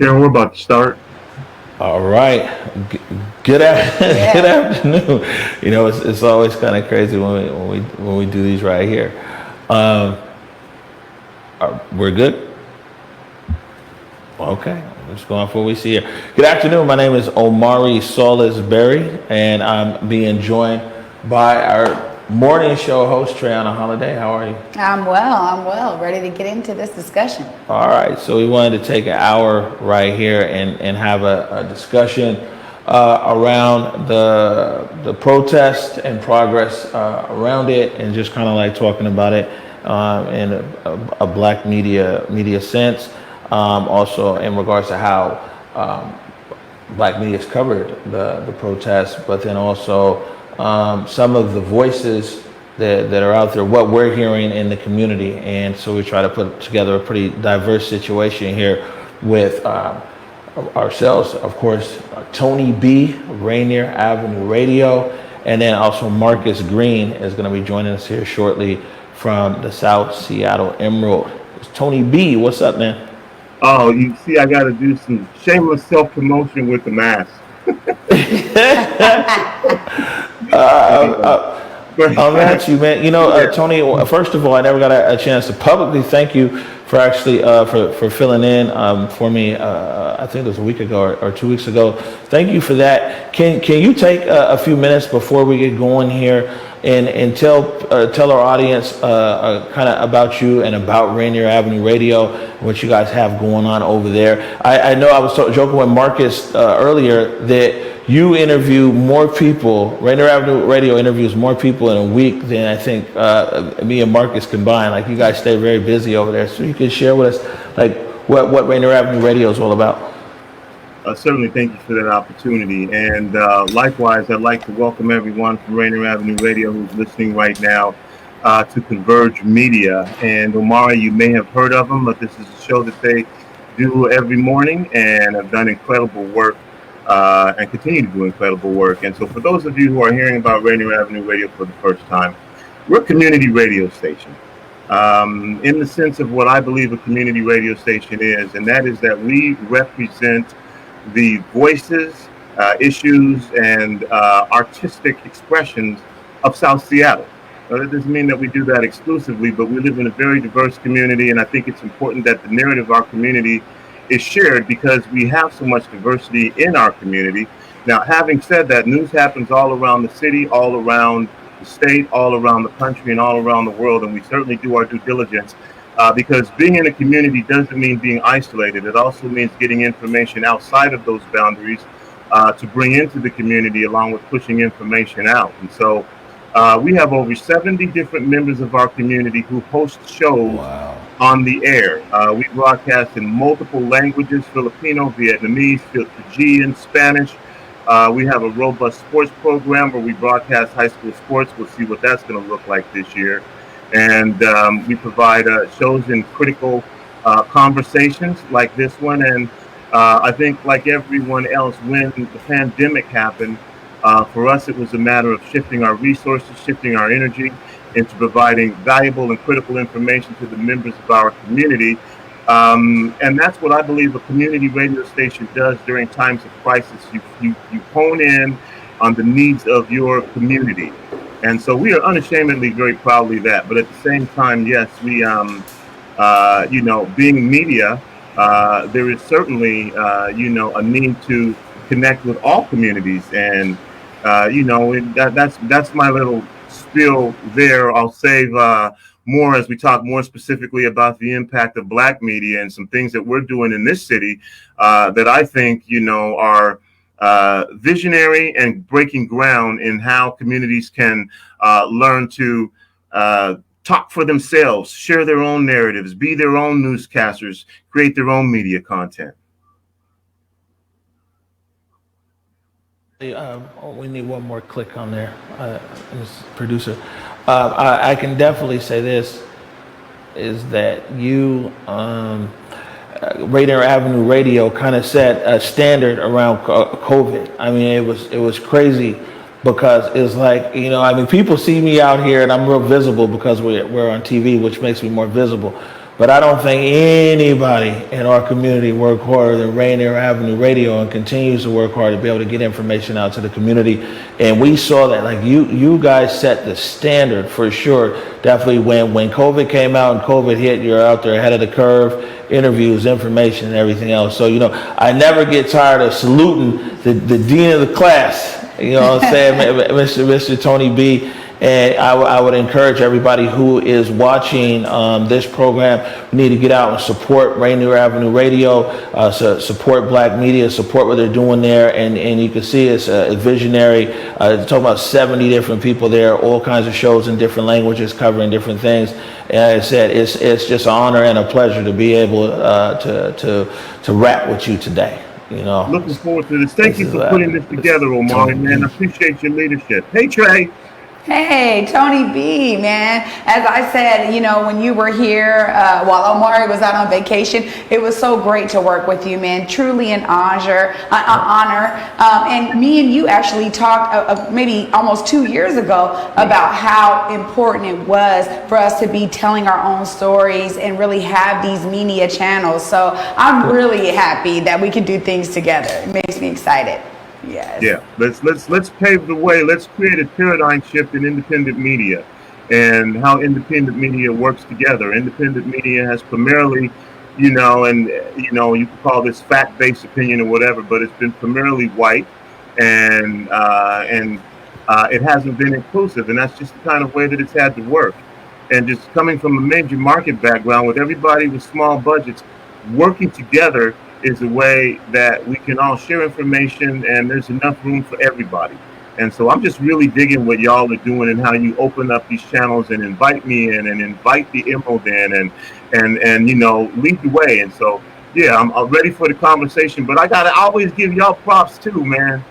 Karen, we're about to start. All right. Good afternoon. You know, it's always kind of crazy when we do these right here. We're good. Okay. Let's go on for what we see here. Good afternoon. My name is Omari Salisbury, and I'm being joined by our morning show host, TraeAnna Holiday. How are you? I'm well. Ready to get into this discussion. All right. So we wanted to take an hour right here and have a discussion around the protest and progress around it, and just kind of like talking about it in a black media sense. Also in regards to how black media has covered the protests, but then also some of the voices that are out there, what we're hearing in the community. And so we try to put together a pretty diverse situation here with ourselves, of course, Tony B, Rainier Avenue Radio, and then also Marcus Green is going to be joining us here shortly from the South Seattle Emerald. It's Tony B, what's up, man? Oh, you see, I got to do some shameless self-promotion with the mask. I'm at you, man. You know, Tony, first of all, I never got a chance to publicly thank you for actually for filling in for me. I think it was a week ago or 2 weeks ago. Thank you for that. Can you take a few minutes before we get going here and tell our audience kind of about you and about Rainier Avenue Radio, what you guys have going on over there? I know I was joking with Marcus earlier that you interview more people. Rainier Avenue Radio interviews more people in a week than I think me and Marcus combined. Like, you guys stay very busy over there, so you can share with us like what Rainier Avenue Radio is all about. Certainly, thank you for that opportunity. And likewise, I'd like to welcome everyone from Rainier Avenue Radio who's listening right now to Converge Media. And Omari, you may have heard of them, but this is a show that they do every morning and have done incredible work and continue to do incredible work. And so for those of you who are hearing about Rainier Avenue Radio for the first time, we're a community radio station in the sense of what I believe a community radio station is, and that is that we represent the voices, issues, and artistic expressions of South Seattle. Now, that doesn't mean that we do that exclusively, but we live in a very diverse community, and I think it's important that the narrative of our community is shared because we have so much diversity in our community. Now, having said that, news happens all around the city, all around the state, all around the country, and all around the world, and we certainly do our due diligence. Because being in a community doesn't mean being isolated. It also means getting information outside of those boundaries to bring into the community, along with pushing information out. And so we have over 70 different members of our community who host shows on the air. We broadcast in multiple languages: Filipino, Vietnamese, Fijian, Spanish. We have a robust sports program where we broadcast high school sports. We'll see what that's going to look like this year. And we provide shows in critical conversations like this one. And I think, like everyone else, when the pandemic happened, for us it was a matter of shifting our resources, shifting our energy into providing valuable and critical information to the members of our community. And that's what I believe a community radio station does during times of crisis. You hone in on the needs of your community. And so we are unashamedly very proudly that. But at the same time, yes, being media, there is certainly, a need to connect with all communities. And, that's my little spiel there. I'll save more as we talk more specifically about the impact of Black media and some things that we're doing in this city that I think, are visionary and breaking ground in how communities can learn to talk for themselves, share their own narratives, be their own newscasters, create their own media content. We need one more click on there, producer. I can definitely say this, is that you, Rainier Avenue Radio kind of set a standard around COVID. I mean, it was crazy because it's like, people see me out here and I'm real visible because we're on TV, which makes me more visible. But I don't think anybody in our community worked harder than Rainier Avenue Radio and continues to work hard to be able to get information out to the community. And we saw that, like you guys set the standard for sure. Definitely when COVID came out and COVID hit, you're out there ahead of the curve, interviews, information, and everything else. So, I never get tired of saluting the dean of the class, what I'm saying, Mr. Tony B. And I would encourage everybody who is watching this program, we need to get out and support Rainier Avenue Radio, support Black media, support what they're doing there. And you can see it's a visionary. Talking about 70 different people there, all kinds of shows in different languages covering different things. And I said, it's just an honor and a pleasure to be able to rap with you today. Looking forward to this. Thank you for putting this together, Omari, man. I appreciate your leadership. Hey, Trey. Hey, Tony B, man. As I said, when you were here while Omari was out on vacation, it was so great to work with you, man. Truly an honor. And me and you actually talked maybe almost 2 years ago about how important it was for us to be telling our own stories and really have these media channels. So I'm really happy that we can do things together. It makes me excited. Yes. Yeah, let's pave the way. Let's create a paradigm shift in independent media and how independent media works together. Independent media has primarily, you can call this fact-based opinion or whatever, but it's been primarily white and it hasn't been inclusive, and that's just the kind of way that it's had to work. And just coming from a major market background with everybody with small budgets working together is a way that we can all share information and there's enough room for everybody. And so I'm just really digging what y'all are doing and how you open up these channels and invite me in and invite the Emerald in and lead the way. And so, yeah, I'm ready for the conversation, but I got to always give y'all props too, man.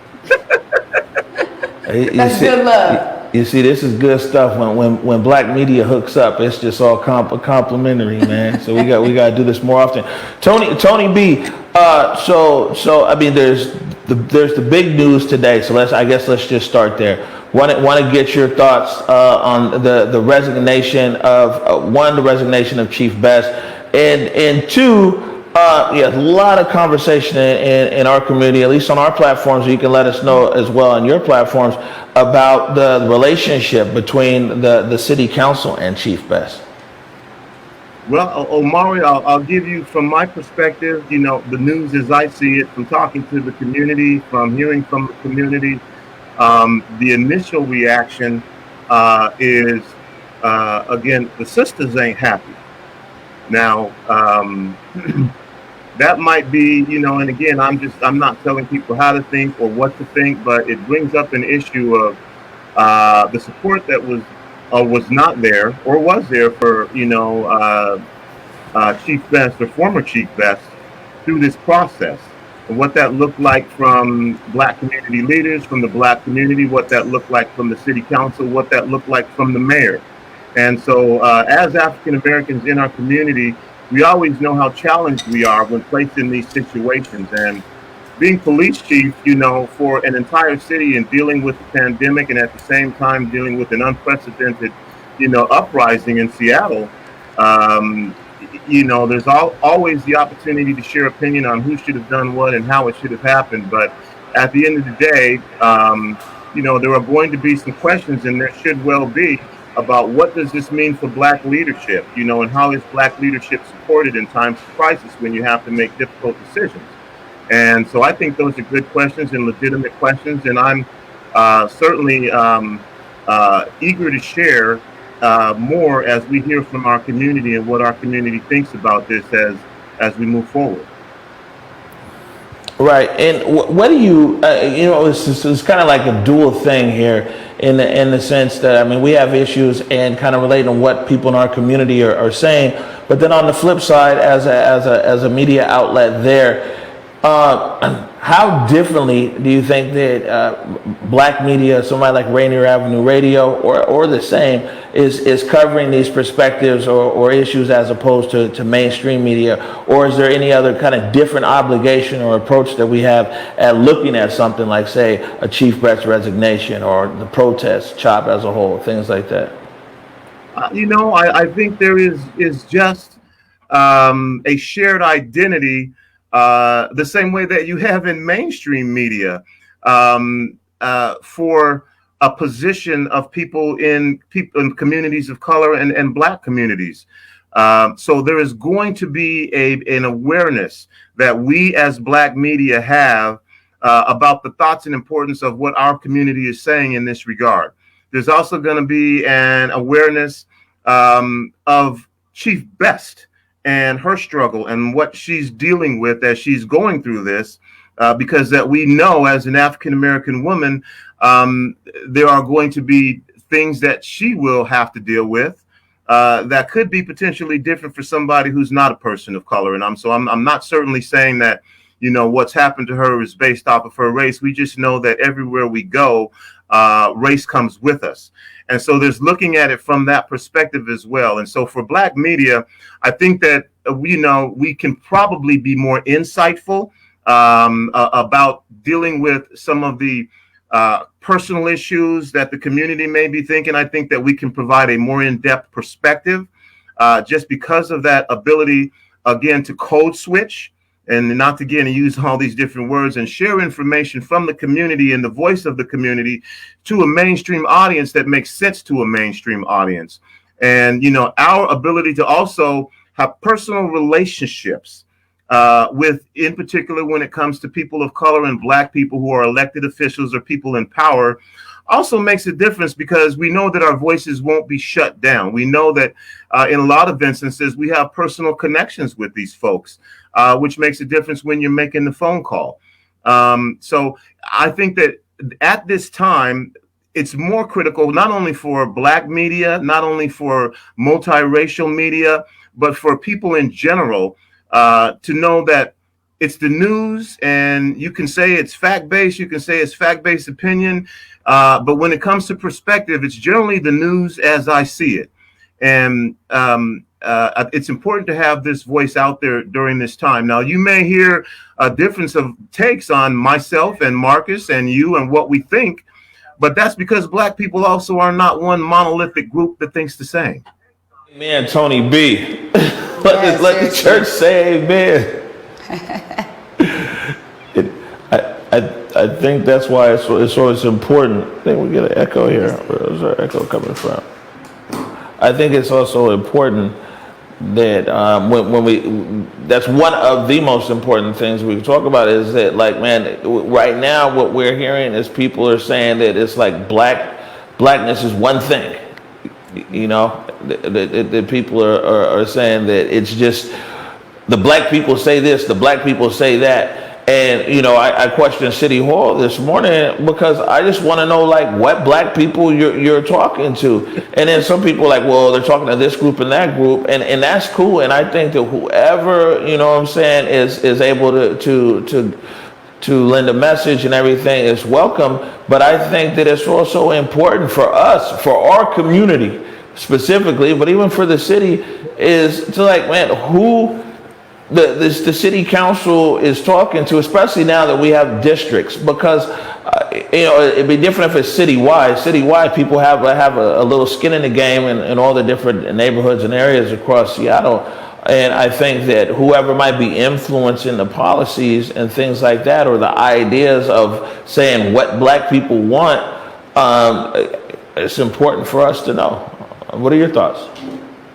That's good love. You see, this is good stuff. When Black media hooks up, it's just all complimentary, man. So we got to do this more often. Tony B. So I mean, there's the big news today. So let's just start there. Want to get your thoughts on the resignation of the resignation of Chief Best, and two. A lot of conversation in our community, at least on our platforms. You can let us know as well on your platforms about the relationship between the city council and Chief Best. Well, Omari, I'll give you from my perspective, the news as I see it, from talking to the community, from hearing from the community. The initial reaction is, again, the sisters ain't happy. Now, that might be, and again, I'm not telling people how to think or what to think, but it brings up an issue of the support that was not there or was there for, Chief Best or former Chief Best through this process. And what that looked like from Black community leaders, from the Black community, what that looked like from the city council, what that looked like from the mayor. And so as African Americans in our community, we always know how challenged we are when placed in these situations. And being police chief, for an entire city and dealing with the pandemic and at the same time dealing with an unprecedented, uprising in Seattle, um, there's always the opportunity to share opinion on who should have done what and how it should have happened. But at the end of the day, there are going to be some questions, and there should well be, about what does this mean for Black leadership, and how is Black leadership supported in times of crisis when you have to make difficult decisions. And so I think those are good questions and legitimate questions, and I'm certainly eager to share more as we hear from our community and what our community thinks about this as we move forward. Right, and what do you, it's kind of like a dual thing here in the sense that, we have issues and kind of relating to what people in our community are saying, but then on the flip side, as a media outlet there, how differently do you think that Black media, somebody like Rainier Avenue Radio, or the same, is covering these perspectives or issues as opposed to mainstream media? Or is there any other kind of different obligation or approach that we have at looking at something like, say, a Chief Brett's resignation or the protest, CHOP as a whole, things like that? I think there is just a shared identity, the same way that you have in mainstream media, for a position of people in communities of color and Black communities. So there is going to be an awareness that we as Black media have about the thoughts and importance of what our community is saying in this regard. There's also going to be an awareness of Chief Best and her struggle and what she's dealing with as she's going through this, because that we know as an African-American woman, there are going to be things that she will have to deal with that could be potentially different for somebody who's not a person of color. And I'm not certainly saying that, what's happened to her is based off of her race. We just know that everywhere we go, race comes with us. And so there's looking at it from that perspective as well. And so for Black media, I think that, we can probably be more insightful about dealing with some of the personal issues that the community may be thinking. I think that we can provide a more in-depth perspective just because of that ability, again, to code switch and not to again use all these different words and share information from the community and the voice of the community to a mainstream audience that makes sense to a mainstream audience. And, our ability to also have personal relationships with, in particular, when it comes to people of color and Black people who are elected officials or people in power, also makes a difference because we know that our voices won't be shut down. We know that in a lot of instances, we have personal connections with these folks, which makes a difference when you're making the phone call. So I think that at this time, it's more critical, not only for Black media, not only for multiracial media, but for people in general, to know that it's the news, and you can say it's fact-based, you can say it's fact-based opinion, but when it comes to perspective, it's generally the news as I see it. And it's important to have this voice out there during this time. Now, you may hear a difference of takes on myself and Marcus and you and what we think, but that's because Black people also are not one monolithic group that thinks the same. Amen, Tony B. Let the church say amen. I think that's why it's important. I think we get an echo here. Where's our echo coming from? I think it's also important that that's one of the most important things we talk about is that, like, man, right now what we're hearing is people are saying that it's like blackness is one thing. The people are saying that it's just the Black people say this, the Black people say that. And, I questioned City Hall this morning because I just want to know, like, what Black people you're talking to. And then some people are like, well, they're talking to this group and that group. And that's cool. And I think that whoever, is able to lend a message and everything is welcome. But I think that it's also important for us, for our community, specifically, but even for the city, is to like, man, who the city council is talking to, especially now that we have districts, because it'd be different if it's citywide. Citywide, people have a little skin in the game in all the different neighborhoods and areas across Seattle. And I think that whoever might be influencing the policies and things like that, or the ideas of saying what black people want, it's important for us to know. What are your thoughts?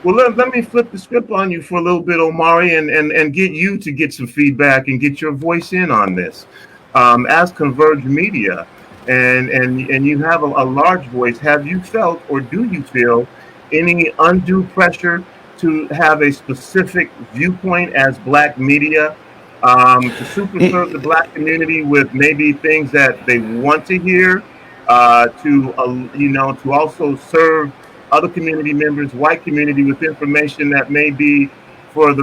Well, let me flip the script on you for a little bit, Omari, and get you to get some feedback and get your voice in on this. As Converge Media, and you have a large voice, have you felt, or do you feel, any undue pressure to have a specific viewpoint as black media, to super serve the black community with maybe things that they want to hear, to also serve other community members, white community, with information that may be for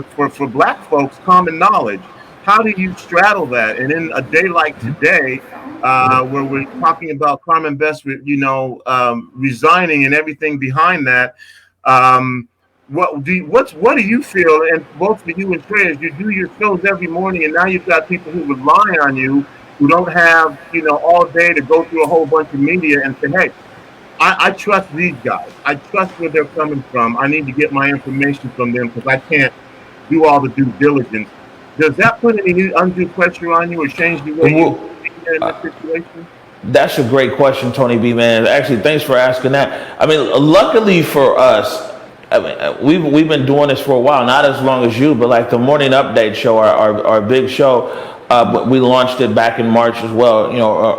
black folks common knowledge? How do you straddle that? And in a day like today, where we're talking about Carmen Best, resigning and everything behind that, what do you feel? And both for you and Trey, you do your shows every morning, and now you've got people who rely on you, who don't have all day to go through a whole bunch of media and say, hey, I trust these guys. I trust where they're coming from. I need to get my information from them because I can't do all the due diligence. Does that put any undue pressure on you or change the way you think in that situation? That's a great question, Tony B, man. Actually, thanks for asking that. I mean, luckily for us, we've been doing this for a while, not as long as you, but like the Morning Update show, our big show, we launched it back in March as well,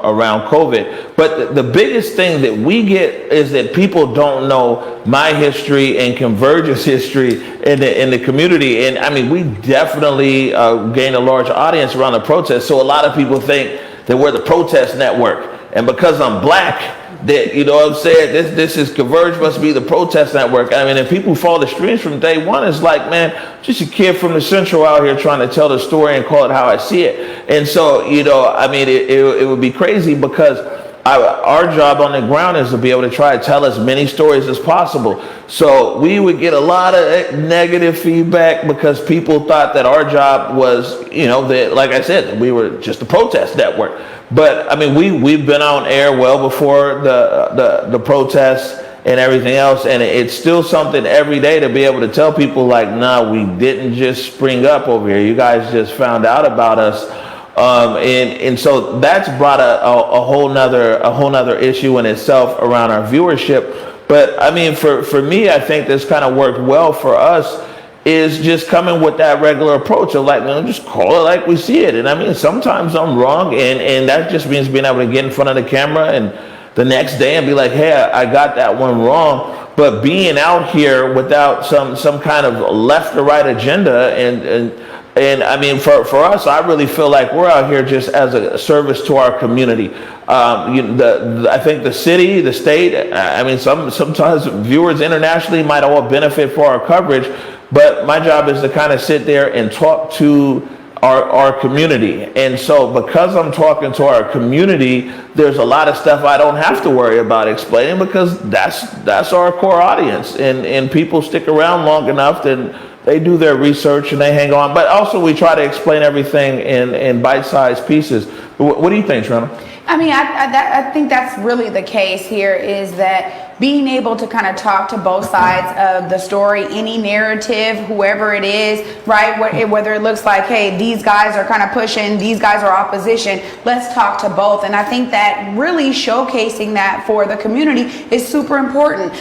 around COVID. But the biggest thing that we get is that people don't know my history and Converge's history in the community. And I mean, we definitely gained a large audience around the protest. So a lot of people think that we're the protest network. And because I'm black, that, what I'm saying, this is Converge must be the protest network. I mean, and people who follow the streams from day one is like, man, just a kid from the Central out here trying to tell the story and call it how I see it. And so, I mean, it would be crazy because our job on the ground is to be able to try to tell as many stories as possible. So we would get a lot of negative feedback because people thought that our job was, that, like I said, we were just a protest network. But I mean, we've been on air well before the protests and everything else, and it's still something every day to be able to tell people like, nah, we didn't just spring up over here. You guys just found out about us, and so that's brought a whole nother issue in itself around our viewership. But I mean, for me, I think this kind of worked well for us. Is just coming with that regular approach of like, man, just call it like we see it. And I mean, sometimes I'm wrong, and that just means being able to get in front of the camera and the next day and be like, hey, I got that one wrong. But being out here without some kind of left or right agenda, and I mean, for us, I really feel like we're out here just as a service to our community. I think the city, the state, I mean, sometimes viewers internationally might all benefit for our coverage. But my job is to kind of sit there and talk to our community. And so because I'm talking to our community, there's a lot of stuff I don't have to worry about explaining because that's our core audience. And people stick around long enough that they do their research and they hang on. But also we try to explain everything in bite-sized pieces. What do you think, TraeAnna? I mean, I think that's really the case here, is that being able to kind of talk to both sides of the story, any narrative, whoever it is, right? Whether it looks like, hey, these guys are kind of pushing, these guys are opposition, let's talk to both. And I think that really showcasing that for the community is super important.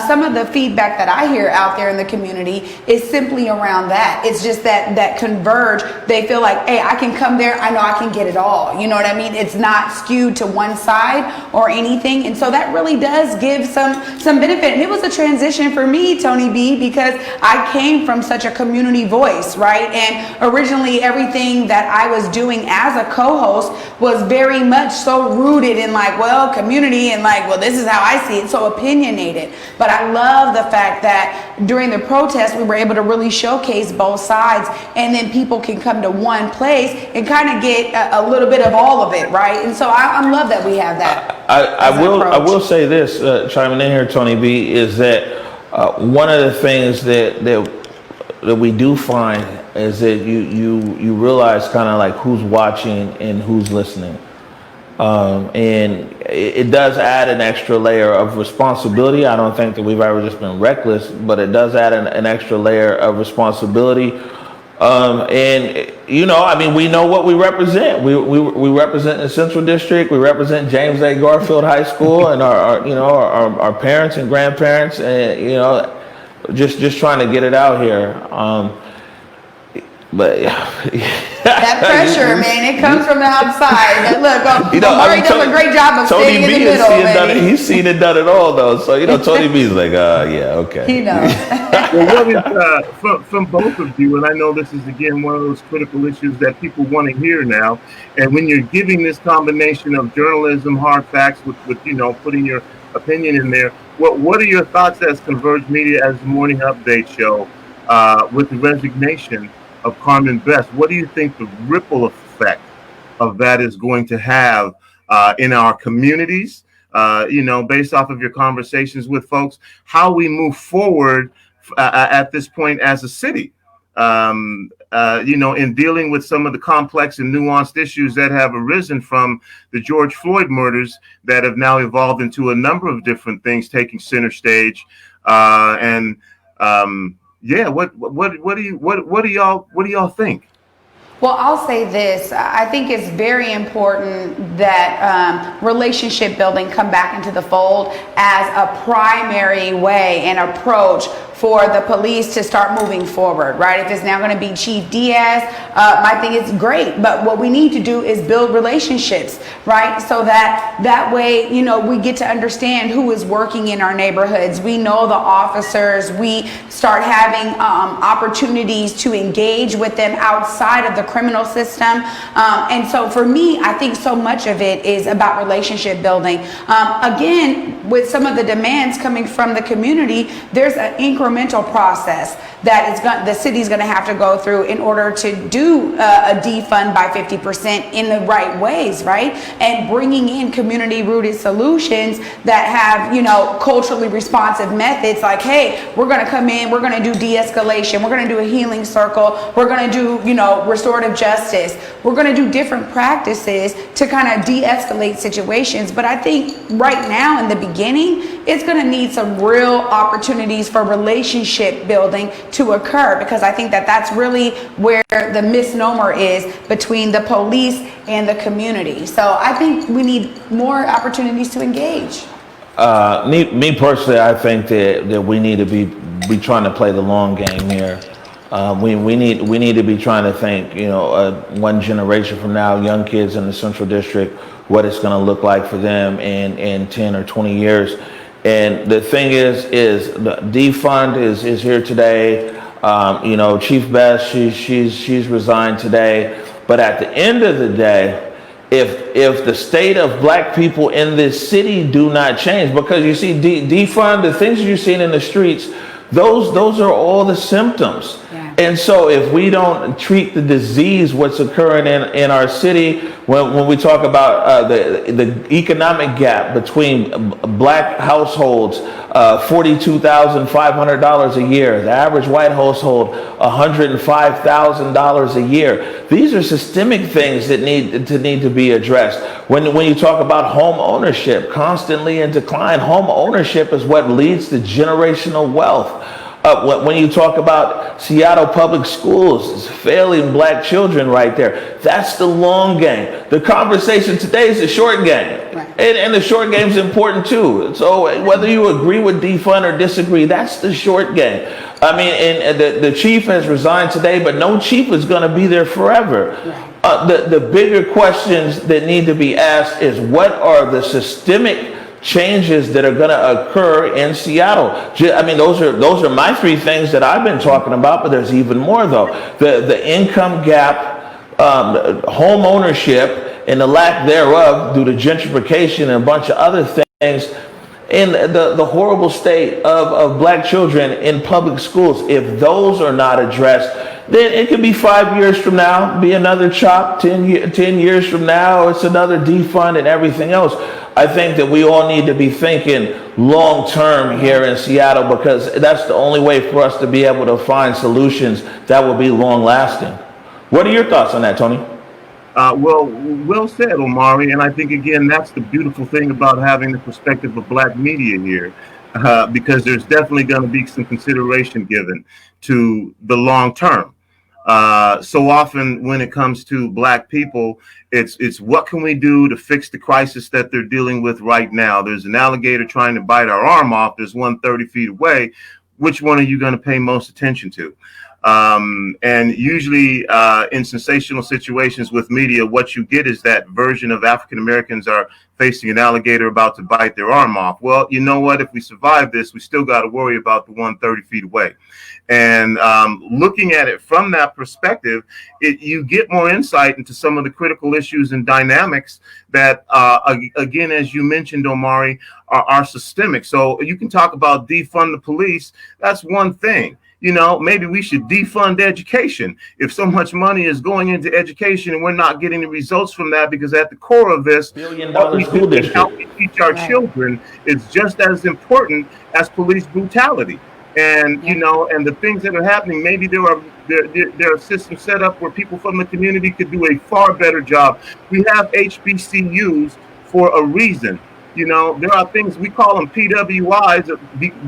Some of the feedback that I hear out there in the community is simply around that. It's just that Converge, they feel like, hey, I can come there, I know I can get it all. You know what I mean? It's not skewed to one side or anything. And so that really does give some benefit. And it was a transition for me, Tony B, because I came from such a community voice, right? And originally everything that I was doing as a co-host was very much so rooted in like, well, community and like, well, this is how I see it, so opinionated. But I love the fact that during the protest, we were able to really showcase both sides, and then people can come to one place and kind of get a little bit of all of it, right? And so I love that we have that. I will say this, chiming in here, Tony B, is that One of the things that we do find is that you realize kind of like who's watching and who's listening. And it does add an extra layer of responsibility. I don't think that we've ever just been reckless, but it does add an extra layer of responsibility. And I mean, we know what we represent. We represent the Central District. We represent James A. Garfield High School, and our parents and grandparents, and just trying to get it out here. But that pressure, man, it comes from the outside. But look, Omari does a great job of staying in the middle. He's seen it, done it all, though. So Tony B's like, yeah, okay. He knows. Well, what is from both of you, and I know this is again one of those critical issues that people want to hear now. And when you're giving this combination of journalism, hard facts, with putting your opinion in there, what are your thoughts as Converge Media, as the morning update show, with the resignation of Carmen Best? What do you think the ripple effect of that is going to have in our communities? Based off of your conversations with folks, how we move forward at this point as a city, in dealing with some of the complex and nuanced issues that have arisen from the George Floyd murders that have now evolved into a number of different things taking center stage, Yeah, what do y'all think? Well, I'll say this. I think it's very important that relationship building come back into the fold as a primary way and approach for the police to start moving forward, right? If it's now going to be Chief Diaz, I think it's great. But what we need to do is build relationships, right? So that way, we get to understand who is working in our neighborhoods. We know the officers. We start having opportunities to engage with them outside of the criminal system. And so for me, I think so much of it is about relationship building. Again, with some of the demands coming from the community, there's an incremental process that the city's going to have to go through in order to do a defund by 50% in the right ways, right? And bringing in community-rooted solutions that have, culturally responsive methods like, hey, we're going to come in, we're going to do de-escalation, we're going to do a healing circle, we're going to do, restorative justice. We're going to do different practices to kind of de-escalate situations. But I think right now in the beginning, it's going to need some real opportunities for relationship building to occur, because I think that's really where the misnomer is between the police and the community. So I think we need more opportunities to engage. Me personally, I think that we need to be trying to play the long game here. We need to be trying to think, one generation from now, young kids in the Central District, what it's going to look like for them in 10 or 20 years. And the thing is the defund is here today. Chief Best, she's resigned today. But at the end of the day, if the state of black people in this city do not change, because you see defund, the things you're seeing in the streets, those are all the symptoms. Yeah. And so if we don't treat the disease, what's occurring in our city, when we talk about the economic gap between black households, $42,500 a year, the average white household, $105,000 a year. These are systemic things that need to be addressed. When you talk about home ownership, constantly in decline, home ownership is what leads to generational wealth. When you talk about Seattle public schools, it's failing black children right there. That's the long game. The conversation today is the short game. Right. And the short game is important too. So whether you agree with defund or disagree, that's the short game. I mean, and the chief has resigned today, but no chief is going to be there forever. Right. The bigger questions that need to be asked is, what are the systemic changes that are going to occur in Seattle? I mean, those are my three things that I've been talking about, but there's even more though. The income gap, home ownership and the lack thereof due to gentrification and a bunch of other things, and the horrible state of black children in public schools. If those are not addressed, then it could be 5 years from now, be another chop, 10 years from now, it's another defund and everything else. I think that we all need to be thinking long term here in Seattle, because that's the only way for us to be able to find solutions that will be long lasting. What are your thoughts on that, Tony? Well said, Omari. And I think, again, that's the beautiful thing about having the perspective of Black media here, because there's definitely going to be some consideration given to the long term. So often when it comes to Black people, it's what can we do to fix the crisis that they're dealing with right now? There's an alligator trying to bite our arm off. There's one 30 feet away. Which one are you going to pay most attention to? And usually in sensational situations with media, what you get is that version of African Americans are facing an alligator about to bite their arm off. Well, you know what? If we survive this, we still got to worry about the one 30 feet away. And looking at it from that perspective, you get more insight into some of the critical issues and dynamics that, again, as you mentioned, Omari, are systemic. So you can talk about defund the police. That's one thing. You know, maybe we should defund education. If so much money is going into education and we're not getting the results from that, because at the core of this, $1 billion school district, how we teach our children is just as important as police brutality. And, you know, and the things that are happening, maybe there are systems set up where people from the community could do a far better job. We have HBCUs for a reason. You know, there are things, we call them PWIs,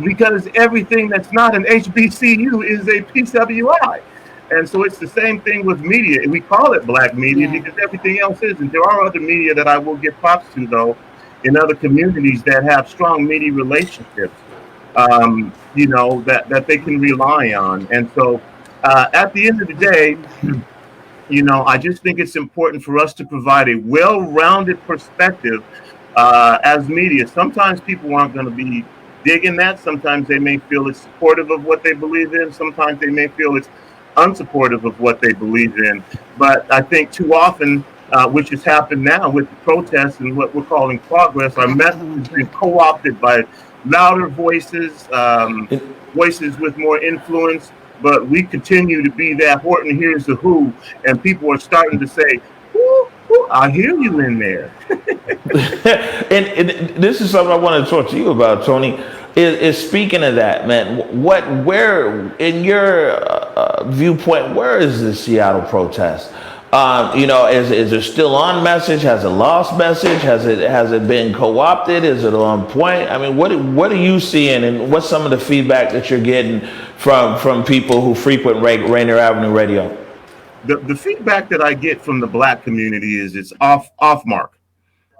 because everything that's not an HBCU is a PWI. And so it's the same thing with media. We call it Black media because everything else isn't. There are other media that I will give props to, though, in other communities that have strong media relationships, you know, that they can rely on. And so at the end of the day, you know, I just think it's important for us to provide a well-rounded perspective as media. Sometimes people aren't going to be digging that. Sometimes they may feel it's supportive of what they believe in. Sometimes they may feel it's unsupportive of what they believe in. But I think too often, which has happened now with the protests and what we're calling progress, our message has been co-opted by louder voices, voices with more influence. But we continue to be that Horton hears the who, and people are starting to say, I hear you in there. and this is something I want to talk to you about, Tony. Is speaking of that, man. Where, in your viewpoint, where is the Seattle protest? You know, is it still on message? Has it lost message? Has it been co-opted? Is it on point? I mean, what are you seeing, and what's some of the feedback that you're getting from people who frequent Rainier Avenue Radio? The feedback that I get from the Black community is it's off mark.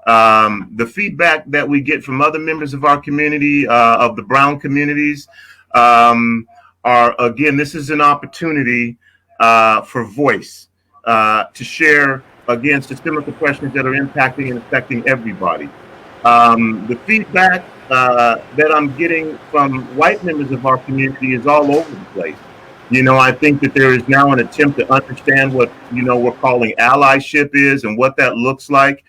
The feedback that we get from other members of our community, of the Brown communities, are, again, this is an opportunity for voice, to share, again, systemic oppressions that are impacting and affecting everybody. The feedback that I'm getting from white members of our community is all over the place. You know, I think that there is now an attempt to understand what, you know, we're calling allyship is and what that looks like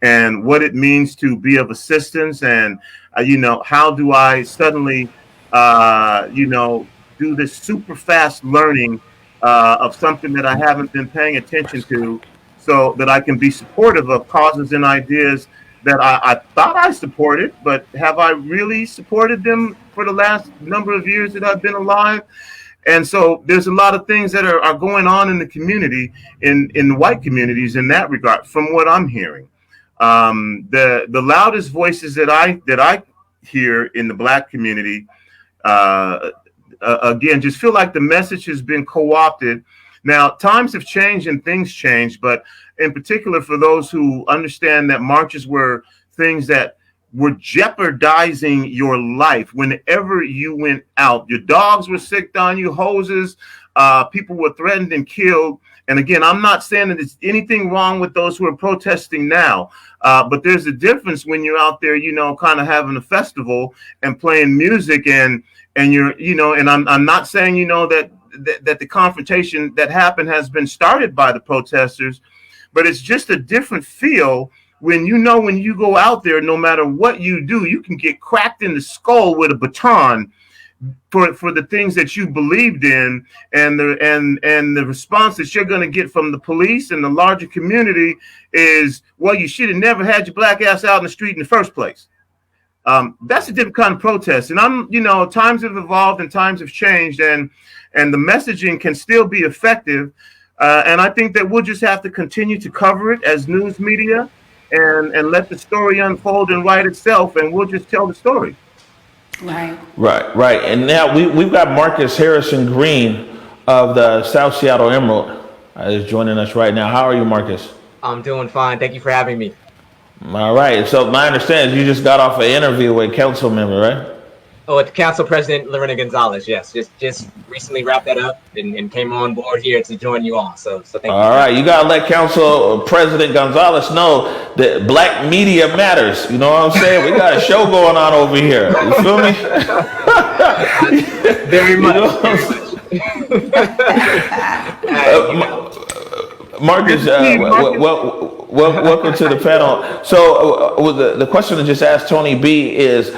and what it means to be of assistance. And, you know, how do I suddenly, you know, do this super fast learning of something that I haven't been paying attention to, so that I can be supportive of causes and ideas that I thought I supported, but have I really supported them for the last number of years that I've been alive? And so there's a lot of things that are going on in the community, in the white communities, in that regard, from what I'm hearing. The loudest voices that I hear in the Black community, again, just feel like the message has been co-opted. Now, times have changed and things change, but in particular for those who understand that marches were things that were jeopardizing your life whenever you went out. Your dogs were sicked on you, hoses, people were threatened and killed. And again, I'm not saying that there's anything wrong with those who are protesting now, but there's a difference when you're out there, you know, kind of having a festival and playing music and you're, you know, and I'm not saying, you know, that the confrontation that happened has been started by the protesters, but it's just a different feel when you know, when you go out there, no matter what you do, you can get cracked in the skull with a baton for the things that you believed in, and the response that you're going to get from the police and the larger community is, well, you should have never had your black ass out in the street in the first place. That's a different kind of protest. And times have evolved and times have changed, and the messaging can still be effective. And I think that we'll just have to continue to cover it as news media, and let the story unfold and write itself, and we'll just tell the story. Right. And now we've got Marcus Harrison Green of the South Seattle Emerald is joining us right now. How are you, Marcus? I'm doing fine. Thank you for having me. All right. So my understanding is you just got off an interview with a council member, right? Oh, with Council President Lorena Gonzalez, yes. Just recently wrapped that up and came on board here to join you all. So thank you. All right. You got to let Council President Gonzalez know that black media matters. You know what I'm saying? We got a show going on over here. You feel me? Very much. Marcus, welcome to the panel. So the question I just asked Tony B is,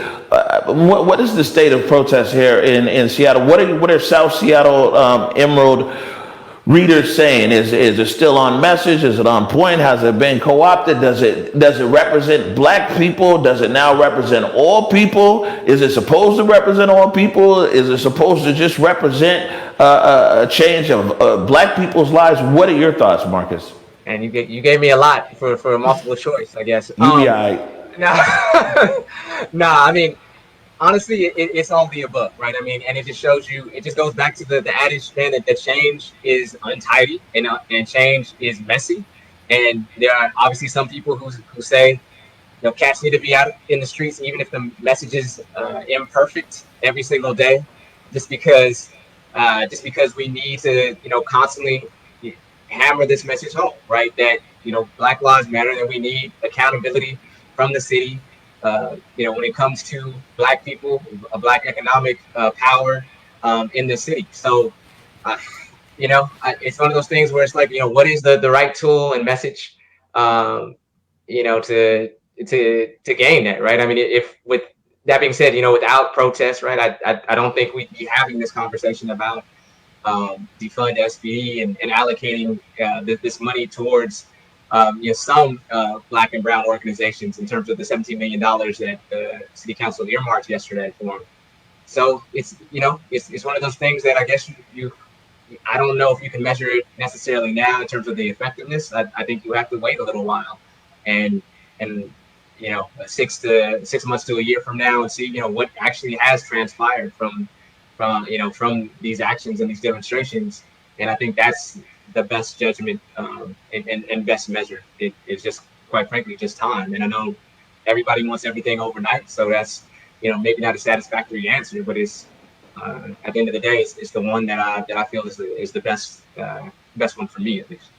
what is the state of protest here in Seattle? What are South Seattle Emerald readers saying? Is it still on message? Is it on point? Has it been co-opted? Does it represent black people? Does it now represent all people? Is it supposed to represent all people? Is it supposed to just represent a change of black people's lives? What are your thoughts, Marcus? And you gave me a lot for a multiple choice, I guess. I mean, honestly, it's all the above, right? I mean, and it just shows you, it just goes back to the adage, man, that change is untidy and change is messy. And there are obviously some people who say, cats need to be out in the streets, even if the message is imperfect every single day, just because we need to, constantly hammer this message home, right? That, Black lives matter, that we need accountability from the city. When it comes to black people, black economic power in the city. So, it's one of those things where it's like, what is the right tool and message, to gain that, right? I mean, if with that being said, without protest, right, I don't think we'd be having this conversation about defund SPD and allocating this money towards some black and brown organizations in terms of the $17 million that the city council earmarked yesterday for them. So it's one of those things that I guess I don't know if you can measure it necessarily now in terms of the effectiveness. I think you have to wait a little while and 6 months to a year from now and see what actually has transpired from these actions and these demonstrations. And I think that's the best judgment and best measure. It's just, quite frankly, just time. And I know everybody wants everything overnight, so that's maybe not a satisfactory answer, but it's at the end of the day, it's the one that I feel is the best one for me, at least.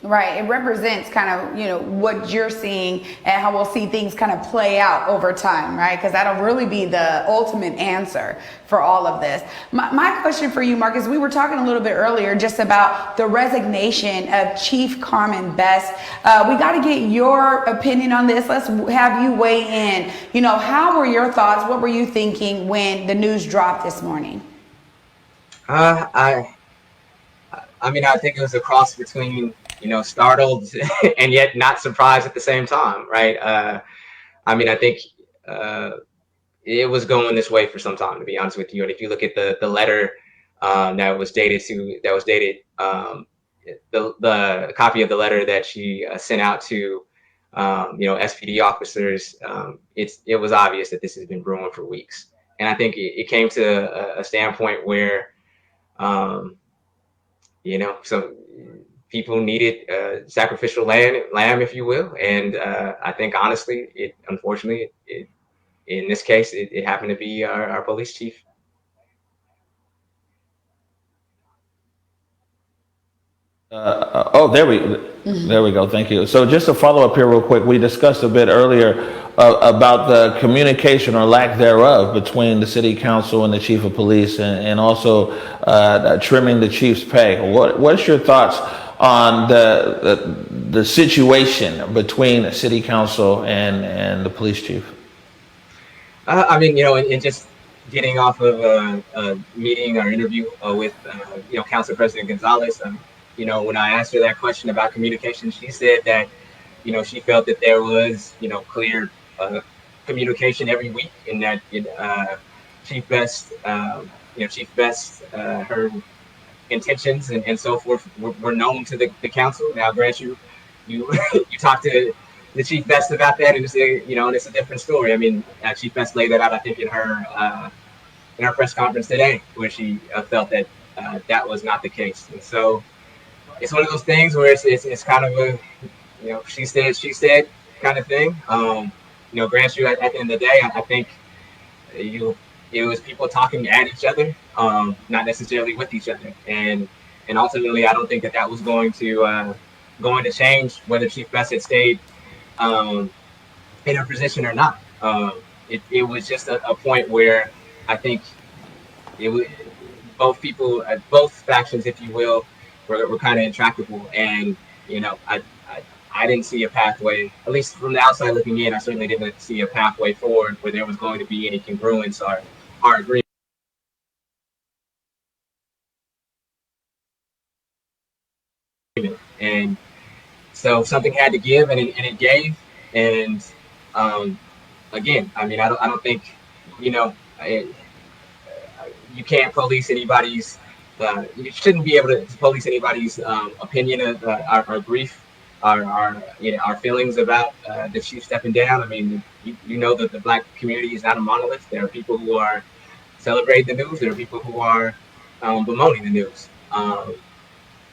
Right. It represents kind of, what you're seeing and how we'll see things kind of play out over time, right? Because that'll really be the ultimate answer for all of this. My question for you, Marcus, we were talking a little bit earlier just about the resignation of Chief Carmen Best. We got to get your opinion on this. Let's have you weigh in. How were your thoughts? What were you thinking when the news dropped this morning? I think it was a cross between startled and yet not surprised at the same time, right? I think it was going this way for some time, to be honest with you. And if you look at the letter that was dated, the copy of the letter that she sent out to SPD officers, it was obvious that this has been brewing for weeks. And I think it came to a standpoint where so people needed sacrificial lamb, if you will. And I think, honestly, unfortunately, in this case, it happened to be our police chief. There we go. Thank you. So just to follow up here real quick, we discussed a bit earlier about the communication or lack thereof between the city council and the chief of police, and also trimming the chief's pay. What's your thoughts on the situation between the city council and the police chief? And just getting off of a meeting or interview with Council President Gonzalez. When I asked her that question about communication, she said that she felt that there was clear communication every week, and that Chief Best, her intentions and so forth were known to the council. Now, grant you you talked to the Chief Best about that, and it's a different story. I mean, Chief Best laid that out, I think, in her press conference today, where she felt that that was not the case. And so it's one of those things where it's kind of a she said kind of thing. Grant you at the end of the day, I think it was people talking at each other, not necessarily with each other, and ultimately I don't think that was going to change whether Chief Best had stayed in her position or not. It was just a point where I think both factions, if you will, were kind of intractable, and I didn't see a pathway, at least from the outside looking in. I certainly didn't see a pathway forward where there was going to be any congruence or agreement. And so something had to give, and it gave. And again, I mean, I don't think you can't police anybody's. You shouldn't be able to police anybody's opinion or grief, our feelings about the chief stepping down. I mean, you know that the Black community is not a monolith. There are people who are celebrating the news. There are people who are bemoaning the news.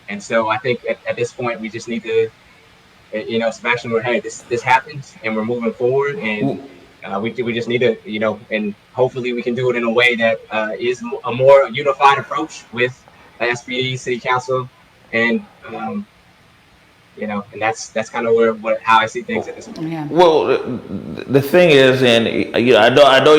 And so I think at this point we just need to, Sebastian, hey, this happened, and we're moving forward, and we just need to, and hopefully we can do it in a way that is a more unified approach with SPD, City Council, and and that's kind of how I see things at this point. Yeah. Well, the thing is, and I know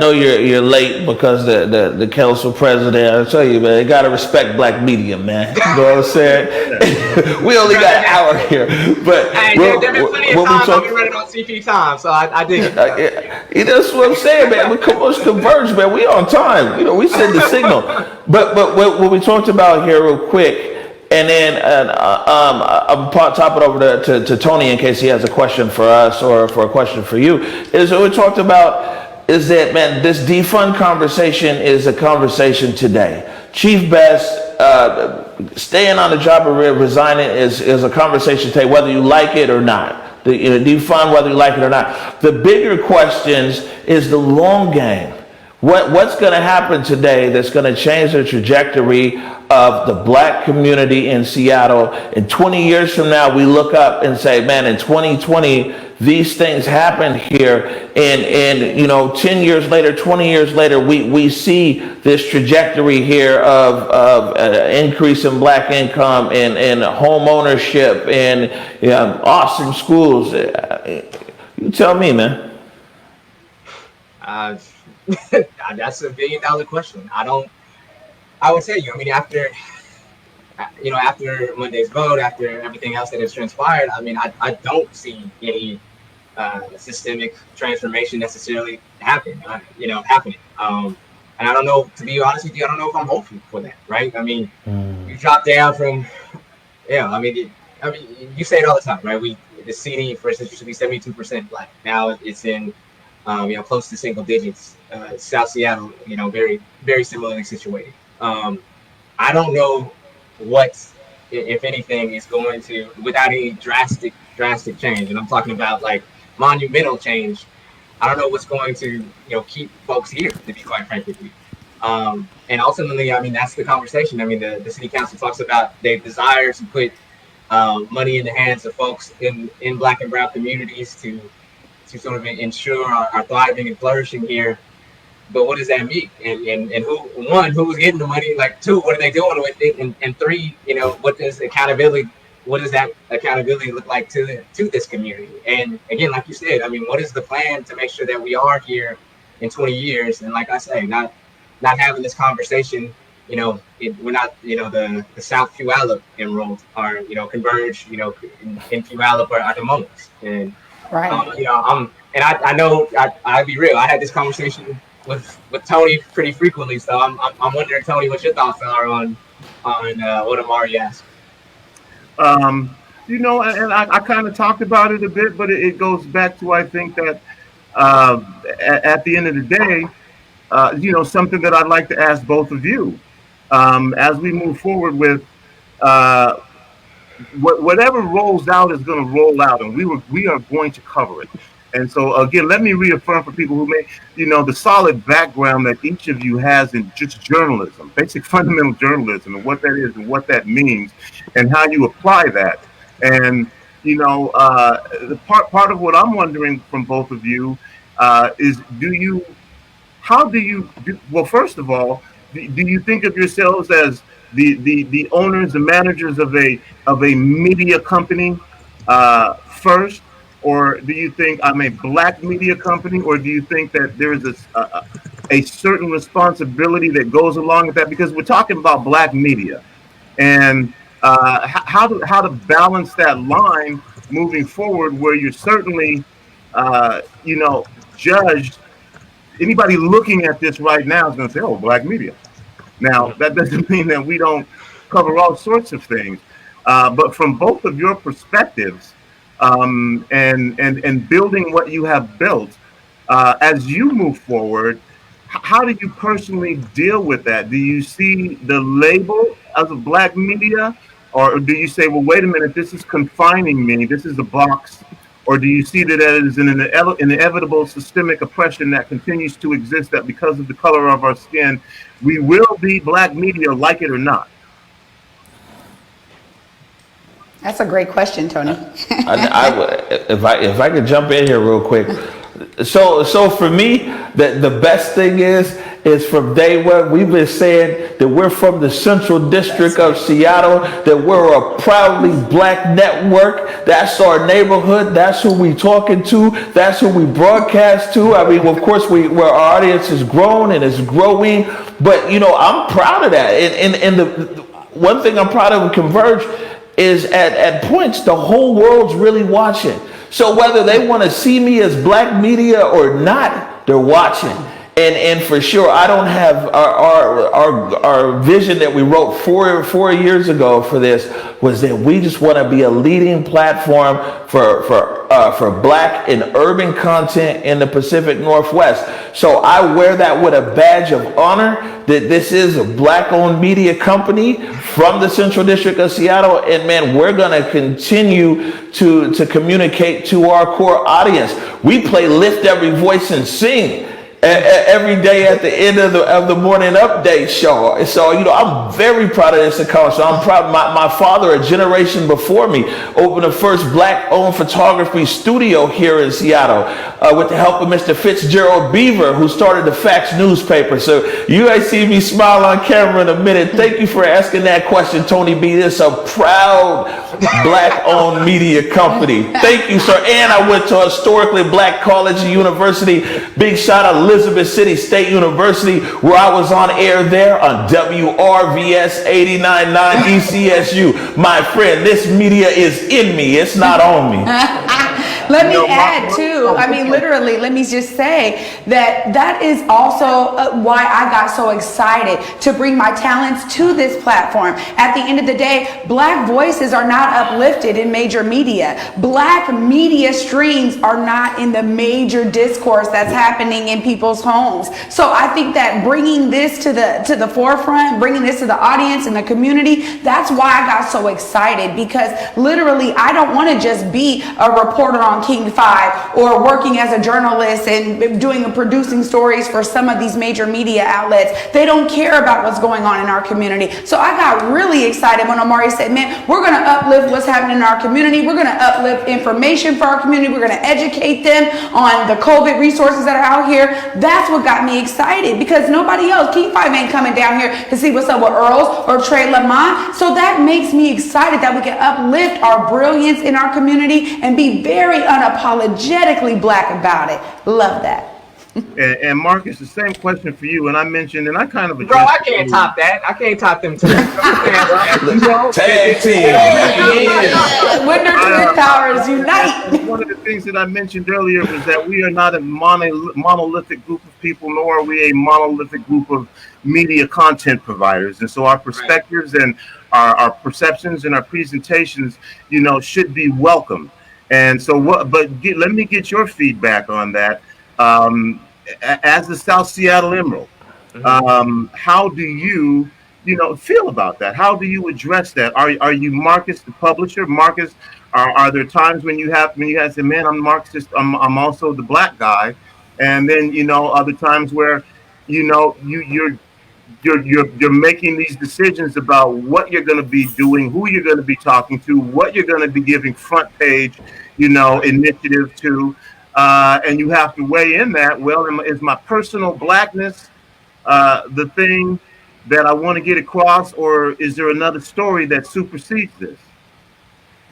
you're late because the council president. I tell you, man, you gotta respect Black media, man. You know what I'm saying? We only got an hour here, but hey, there been plenty of times I'll be running on CP time, so I dig it. That's what I'm saying, man. We Converge, man. We on time. We send the signal. But what we talked about here, real quick. And then I'll top it over to Tony in case he has a question for us or for a question for you. Is what we talked about is that, man, this defund conversation is a conversation today. Chief Best staying on the job or resigning is a conversation today, whether you like it or not. Defund, whether you like it or not. The bigger questions is the long game. What's going to happen today that's going to change the trajectory of the Black community in Seattle? In 20 years from now, we look up and say, man, in 2020, these things happened here. And 10 years later, 20 years later, we see this trajectory here of increase in Black income and home ownership and awesome schools. You tell me, man. That's $1 billion question. I would tell you, I mean, after Monday's vote, after everything else that has transpired, I mean, I don't see any systemic transformation necessarily happening. And I don't know, to be honest with you, I don't know if I'm hopeful for that, right? I mean, you drop down from, you say it all the time, right? The CD, for instance, used to be 72% Black. Now it's in close to single digits. South Seattle, very, very similarly situated. I don't know what, if anything, is going to, without any drastic change, and I'm talking about like monumental change, I don't know what's going to, keep folks here, to be quite frank with you. And ultimately, I mean, that's the conversation. I mean, the city council talks about their desire to put money in the hands of folks in Black and brown communities to sort of ensure our thriving and flourishing here. But what does that mean? And who's getting the money? Like, two, what are they doing with it? And three, what does that accountability look like to this community? And again, like you said, I mean, what is the plan to make sure that we are here in 20 years? And like I say, not having this conversation, we're not, the South Puyallup enrolled or, Converge, in Puyallup are the moments. And right. I know, I'll be real. I had this conversation with Tony pretty frequently. So I'm wondering, Tony, what your thoughts are on what Omari asked. And I kind of talked about it a bit, but it goes back to, I think that at the end of the day, something that I'd like to ask both of you as we move forward with uh, whatever rolls out is going to roll out, and we are going to cover it. And so again, let me reaffirm for people who may, the solid background that each of you has in just journalism, basic fundamental journalism, and what that is and what that means, and how you apply that. And the part of what I'm wondering from both of you is, how do you well, first of all, do you think of yourselves as the owners and managers of a media company first, or do you think I'm a black media company, or do you think that there's a certain responsibility that goes along with that? Because we're talking about black media, and how to balance that line moving forward, where you're certainly judged. Anybody looking at this right now is going to say, "Oh, black media." Now, that doesn't mean that we don't cover all sorts of things, but from both of your perspectives, and building what you have built, as you move forward, how do you personally deal with that? Do you see the label as a black media, or do you say, "Well, wait a minute, this is confining me. This is a box"? Or do you see that as an inevitable systemic oppression that continues to exist, that because of the color of our skin, we will be black media, like it or not? That's a great question, Tony. If I could jump in here real quick. So for me, the best thing is from day one, we've been saying that we're from the Central District of Seattle, that we're a proudly black network. That's our neighborhood. That's who we talking to. That's who we broadcast to. I mean, of course, where our audience has grown and is growing, but I'm proud of that. And the one thing I'm proud of with Converge is at points, the whole world's really watching. So whether they want to see me as black media or not, they're watching. And for sure, I don't have our vision that we wrote four years ago for this was that we just want to be a leading platform for black and urban content in the Pacific Northwest. So I wear that with a badge of honor, that this is a black-owned media company from the Central District of Seattle. And man, we're going to continue to communicate to our core audience. We play Lift Every Voice and Sing every day at the end of the morning update show. And so, I'm very proud of this accomplishment. I'm proud. My father, a generation before me, opened the first black-owned photography studio here in Seattle with the help of Mr. Fitzgerald Beaver, who started the Fax newspaper. So you guys see me smile on camera in a minute. Thank you for asking that question, Tony B. This is a proud black-owned media company. Thank you, sir. And I went to a historically black college and university. Big shout out Elizabeth City State University, where I was on air there on WRVS 89.9 ECSU. My friend, this media is in me. It's not on me. Let me add too, literally, let me just say that is also why I got so excited to bring my talents to this platform. At the end of the day, black voices are not uplifted in major media. Black media streams are not in the major discourse that's happening in people's homes. So I think that bringing this to the forefront, bringing this to the audience and the community, that's why I got so excited, because literally I don't want to just be a reporter on King 5 or working as a journalist and producing stories for some of these major media outlets. They don't care about what's going on in our community. So I got really excited when Omari said, man, we're going to uplift what's happening in our community. We're going to uplift information for our community. We're going to educate them on the COVID resources that are out here. That's what got me excited, because nobody else, King 5 ain't coming down here to see what's up with Earls or Trey Lamont. So that makes me excited that we can uplift our brilliance in our community and be very unapologetically black about it. Love that. And Marcus, the same question for you. And I mentioned, and I kind of Bro, addressed I can't top that. I can't top them two. Tag team. Winter Twin Towers unite. One of the things that I mentioned earlier was that we are not a monolithic group of people, nor are we a monolithic group of media content providers. And so our perspectives and our perceptions and our presentations, should be welcome. And so let me get your feedback on that. As the South Seattle Emerald, how do you feel about that? How do you address that? Are you Marcus the publisher? Marcus, are there times when you guys say, man, I'm Marcus, I'm also the black guy, and then other times where you're making these decisions about what you're going to be doing, who you're going to be talking to, what you're going to be giving front page, initiative to, and you have to weigh in that. Well, is my personal blackness the thing that I want to get across, or is there another story that supersedes this?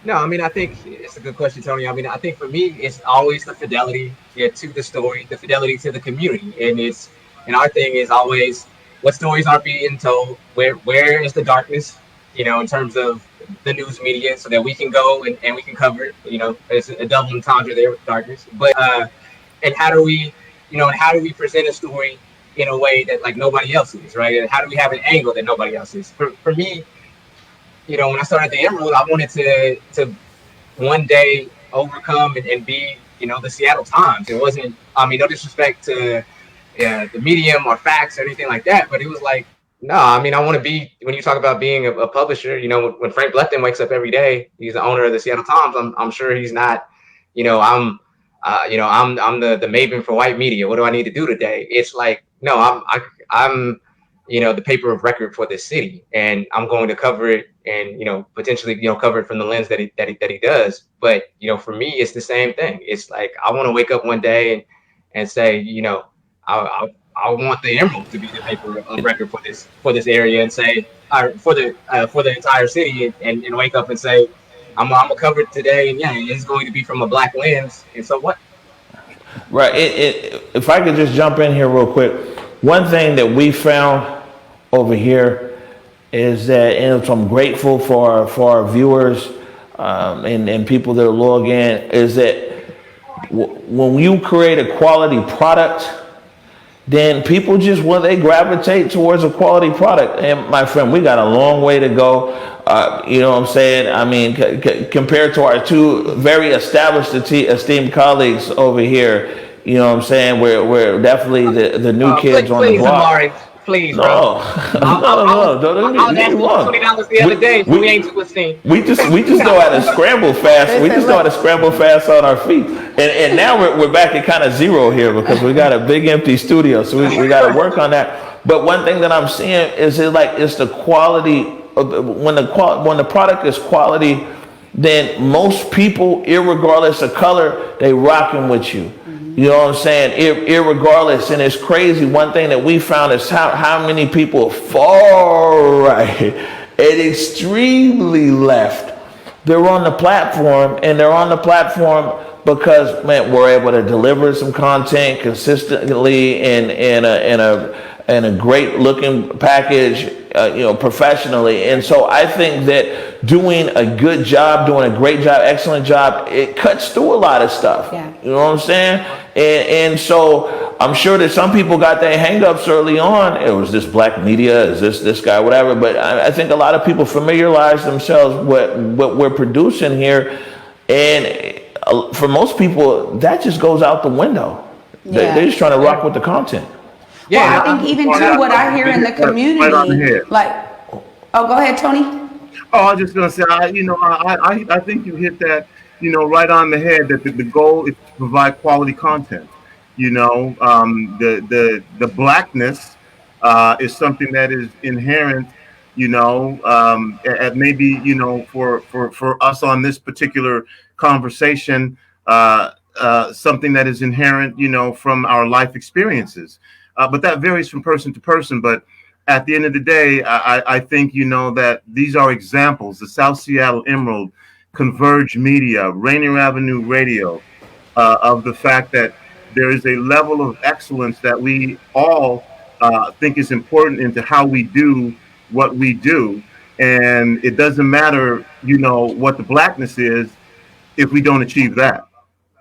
No, I mean, I think it's a good question, Tony. I mean, I think for me, it's always the fidelity to the story, the fidelity to the community, and our thing is always what stories are being told, where is the darkness, in terms of the news media, so that we can go and we can cover it. It's a double entendre there with darkness, but and how do we present a story in a way that like nobody else is, right? And how do we have an angle that nobody else is? For me, when I started the Emerald, I wanted to one day overcome and be, the Seattle Times. It wasn't, no disrespect to the medium or facts or anything like that, but it was like, no, I want to be, when you talk about being a publisher, when Frank Bluffton wakes up every day, he's the owner of the Seattle Times. I'm sure he's not, I'm the maven for white media. What do I need to do today? It's like, no, I'm the paper of record for this city, and I'm going to cover it and potentially cover it from the lens that he does. But for me, it's the same thing. It's like I want to wake up one day and say, I want the Emerald to be the paper of record for this area, and say for the entire city, and wake up and say, I'm gonna cover it today, and it's going to be from a black lens. And so what? Right. If I could just jump in here real quick, one thing that we found over here is that, and so I'm grateful for our viewers and people that log in, is that when you create a quality product, then people they gravitate towards a quality product. And my friend, we got a long way to go. You know what I'm saying? I mean, compared to our two very established, esteemed colleagues over here, you know what I'm saying? We're definitely the new kids on the block. Amari, please, no, bro. no. Don't get me wrong. $20 the other day. We ain't too esteemed. We just know how to scramble fast. We just know how to scramble fast on our feet. And now we're back at kind of zero here because we got a big empty studio. So we got to work on that. But one thing that I'm seeing is it's the quality. When the product is quality, then most people, irregardless of color, they rocking with you. You know what I'm saying? Irregardless, and it's crazy. One thing that we found is how many people far right and extremely left, they're on the platform, and they're on the platform because, man, we're able to deliver some content consistently in a great looking package, professionally. And so I think that doing a good job, doing a great job, excellent job, it cuts through a lot of stuff. Yeah. You know what I'm saying? And so I'm sure that some people got their hangups early on. It was this black media, is this guy, whatever. But I think a lot of people familiarize themselves with what we're producing here. And for most people, that just goes out the window. Yeah. They're just trying to rock with the content. Yeah, well, I think even too what I hear in the community, like, oh, go ahead, Tony. Oh, I was just gonna say, I think you hit that, right on the head. That the goal is to provide quality content. The blackness is something that is inherent. At maybe for us on this particular conversation, something that is inherent, from our life experiences. But that varies from person to person. But at the end of the day, I think, that these are examples. The South Seattle Emerald, Converge Media, RainierAvenueRadio, of the fact that, there is a level of excellence that we all think is important into how we do what we do. And it doesn't matter, what the blackness is if we don't achieve that.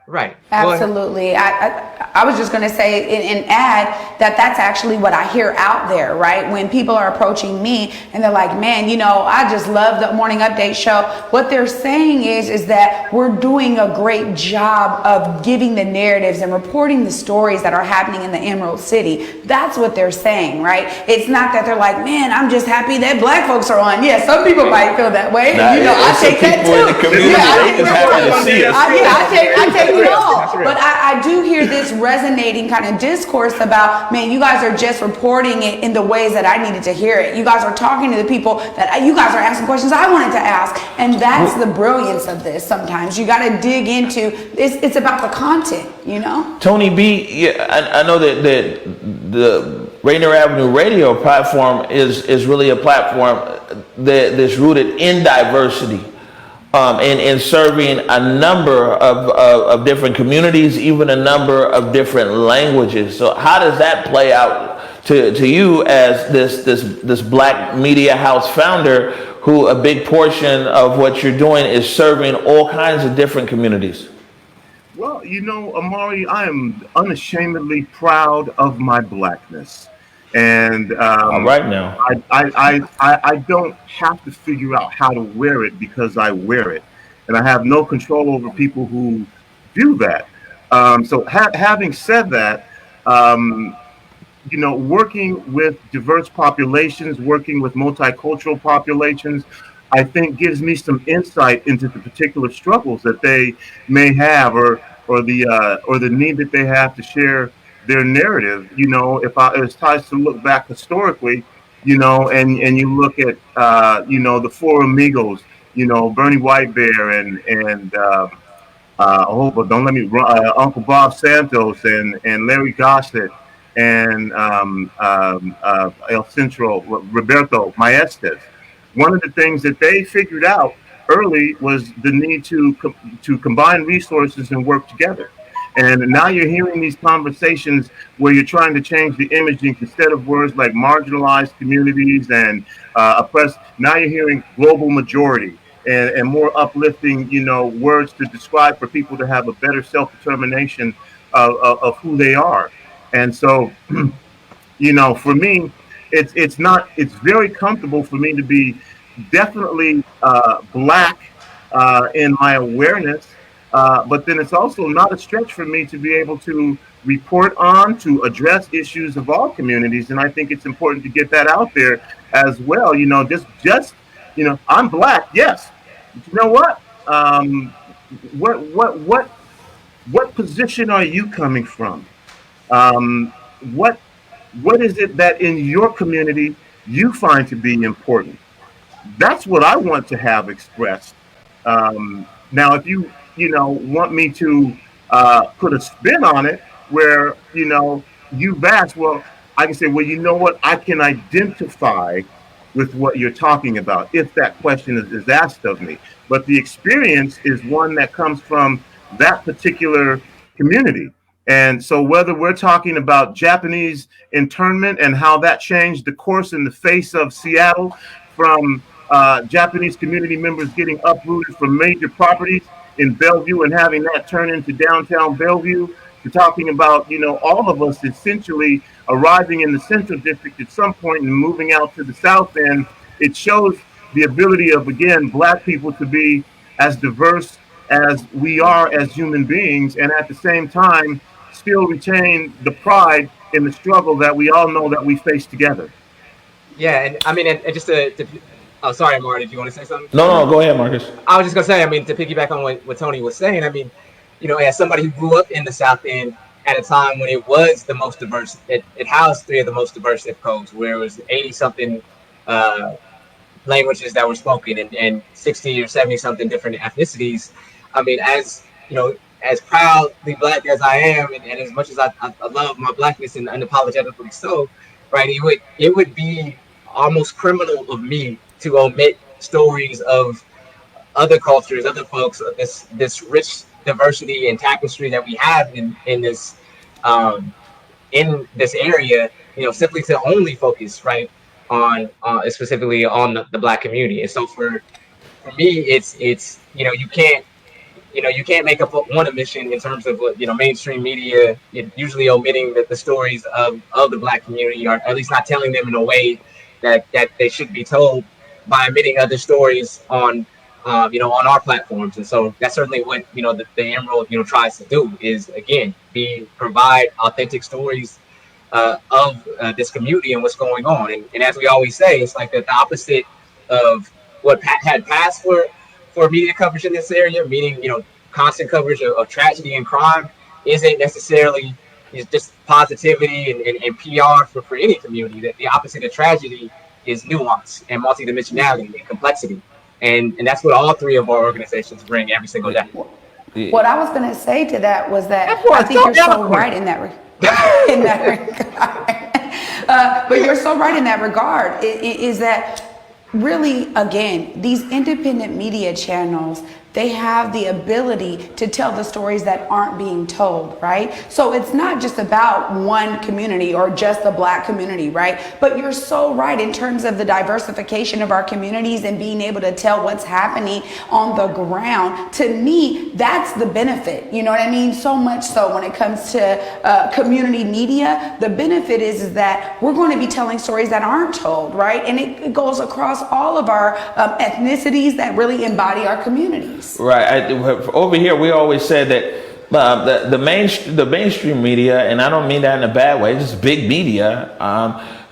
Right. Absolutely. I was just going to say and add that that's actually what I hear out there, right? When people are approaching me and they're like, man, I just love the morning update show. What they're saying is that we're doing a great job of giving the narratives and reporting the stories that are happening in the Emerald City. That's what they're saying, right? It's not that they're like, man, I'm just happy that black folks are on. Yeah, some people might feel that way. I take that too. I take it all. But I do hear this resonating kind of discourse about, man, you guys are just reporting it in the ways that I needed to hear it. You guys are talking to the people that you guys are asking questions I wanted to ask. And that's the brilliance of this sometimes. You got to dig into, it's about the content, Tony B, I know that the Rainier Avenue Radio platform is really a platform that's rooted in diversity. And serving a number of different communities, even a number of different languages. So how does that play out to you as this black media house founder, who a big portion of what you're doing is serving all kinds of different communities? Well, Omari, I am unashamedly proud of my blackness. And all right now, I don't have to figure out how to wear it because I wear it, and I have no control over people who do that. So having said that, working with diverse populations, working with multicultural populations, I think gives me some insight into the particular struggles that they may have, or the need that they have to share their narrative. If it's time to look back historically, and you look at the Four Amigos, Bernie Whitebear and Uncle Bob Santos and Larry Gossett and El Centro Roberto Maestas. One of the things that they figured out early was the need to combine resources and work together. And now you're hearing these conversations where you're trying to change the imaging instead of words like marginalized communities and oppressed. Now you're hearing global majority and more uplifting, words to describe for people to have a better self-determination of who they are. And so, for me, it's very comfortable for me to be definitely black in my awareness. But then it's also not a stretch for me to be able to report on, to address issues of all communities. And I think it's important to get that out there as well. I'm black, yes. But you know what? What position are you coming from? What is it that in your community you find to be important? That's what I want to have expressed. Now, if you want me to put a spin on it where, you've asked, well, I can say, well, you know what? I can identify with what you're talking about if that question is asked of me. But the experience is one that comes from that particular community. And so whether we're talking about Japanese internment and how that changed the course in the face of Seattle, from Japanese community members getting uprooted from major properties in Bellevue and having that turn into downtown Bellevue, to talking about, all of us essentially arriving in the Central District at some point and moving out to the South End, it shows the ability of, again, Black people to be as diverse as we are as human beings, and at the same time, still retain the pride in the struggle that we all know that we face together. Yeah, and I mean, and just to oh, sorry, Marty, did you want to say something? No, go ahead, Marcus. I was just going to say, I mean, to piggyback on what Tony was saying, I mean, as somebody who grew up in the South End at a time when it was the most diverse, it housed 3 of the most diverse zip codes, where it was 80-something languages that were spoken and 60 or 70-something different ethnicities. I mean, as proudly Black as I am, and as much as I love my Blackness and unapologetically so, right, it would be almost criminal of me to omit stories of other cultures, other folks, this rich diversity and tapestry that we have in this in this area, simply to only focus right on specifically on the Black community. And so for me, it's you can't make up one omission in terms of what mainstream media usually omitting the stories of the Black community, or at least not telling them in a way that they should be told, by omitting other stories on on our platforms. And so that's certainly what the Emerald tries to do, is again provide authentic stories of this community and what's going on. And as we always say, it's like the opposite of what had passed for media coverage in this area, meaning constant coverage of tragedy and crime isn't necessarily just positivity and PR for any community. That the opposite of tragedy is nuance and multidimensionality and complexity, and that's what all three of our organizations bring every single day. What I was going to say to that was that I think you're so right in that regard. But you're so right in that regard. Is that really, again, these independent media channels, they have the ability to tell the stories that aren't being told, right? So it's not just about one community or just the Black community, right? But you're so right in terms of the diversification of our communities and being able to tell what's happening on the ground. To me, that's the benefit. You know what I mean? So much so when it comes to community media, the benefit is that we're going to be telling stories that aren't told, right? And it goes across all of our ethnicities that really embody our communities. Right. Over here, we always said that the mainstream media, and I don't mean that in a bad way, just big media,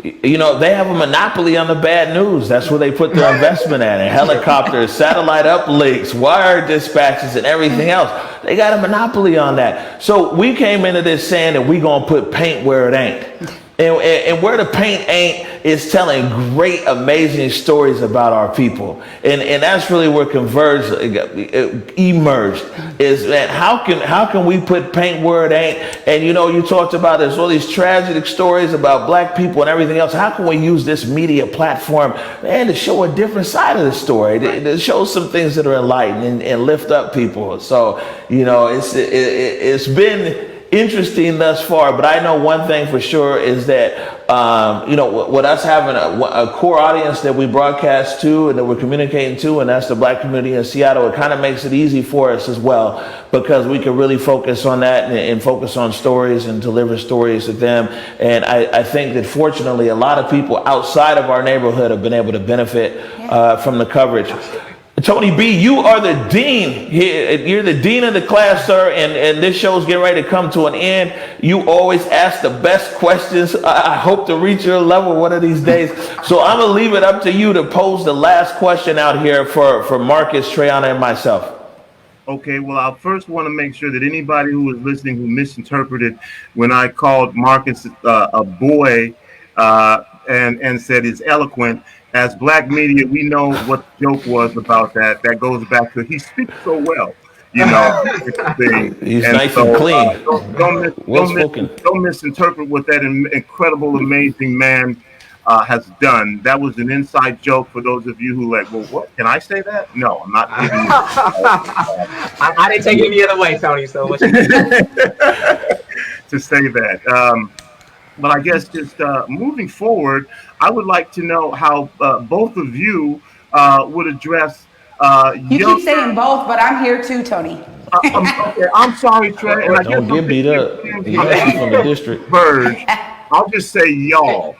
they have a monopoly on the bad news. That's where they put their investment at, in helicopters, satellite uplinks, wire dispatches, and everything else. They got a monopoly on that. So we came into this saying that we gonna put paint where it ain't. And where the paint ain't is telling great, amazing stories about our people. And that's really where Converge emerged, is that how can we put paint where it ain't? And you talked about there's all these tragic stories about Black people and everything else. How can we use this media platform, man, to show a different side of the story, to show some things that are enlightening and lift up people? So, it's been interesting thus far, but I know one thing for sure is that with us having a core audience that we broadcast to and that we're communicating to, and that's the Black community in Seattle, it kind of makes it easy for us as well, because we can really focus on that and focus on stories and deliver stories to them. And I think that fortunately a lot of people outside of our neighborhood have been able to benefit from the coverage. Tony B, you are the dean. You're the dean of the class, sir, and this show's getting ready to come to an end. You always ask the best questions. I hope to reach your level one of these days. So I'm going to leave it up to you to pose the last question out here for Marcus, TraeAnna, and myself. Okay, well, I first want to make sure that anybody who was listening who misinterpreted when I called Marcus a boy and said he's eloquent, as Black media, we know what the joke was about that. That goes back to he speaks so well, He's nice and clean. Don't misinterpret what that incredible, amazing man has done. That was an inside joke for those of you who well, what? Can I say that? No, I'm not giving you I didn't take it any other way, Tony, so what you to say that. But I guess just moving forward, I would like to know how both of you would address. You keep saying both, but I'm here too, Tony. Okay, I'm sorry, Trey. Don't get beat up. You're from the district. Converge. I'll just say y'all.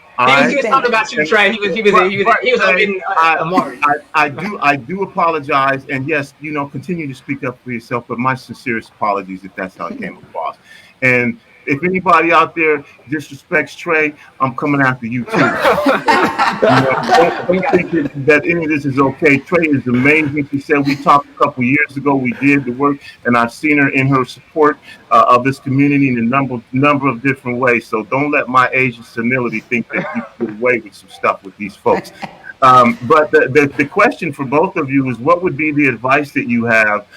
He was talking about you, Trey. He was omitting Omari. I do apologize, and yes, continue to speak up for yourself. But my sincerest apologies if that's how it came across. And if anybody out there disrespects Trey, I'm coming after you too. Don't think that any of this is okay. Trey is amazing. She said we talked a couple years ago. We did the work, and I've seen her in her support of this community in a number of different ways. So don't let my Asian senility think that you get away with some stuff with these folks. But the question for both of you is, what would be the advice that you have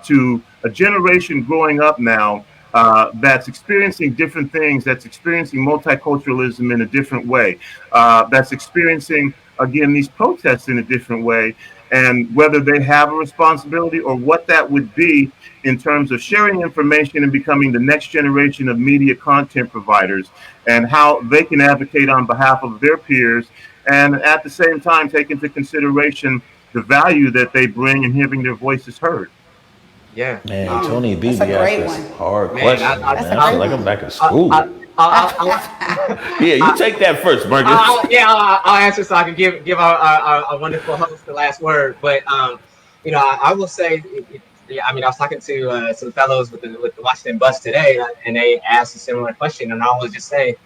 to a generation growing up now that's experiencing different things, that's experiencing multiculturalism in a different way, that's experiencing, again, these protests in a different way, and whether they have a responsibility or what that would be in terms of sharing information and becoming the next generation of media content providers, and how they can advocate on behalf of their peers, and at the same time take into consideration the value that they bring in having their voices heard. Yeah. Man, Tony B That's a be asking great some one. hard Man, questions, I- man. That's a I feel great like I'm one. back in school. Yeah, you take that first, Marcus. I'll answer so I can give our wonderful host the last word. But I will say, yeah, I mean, I was talking to some fellows with the Washington bus today, and they asked a similar question, and I will just say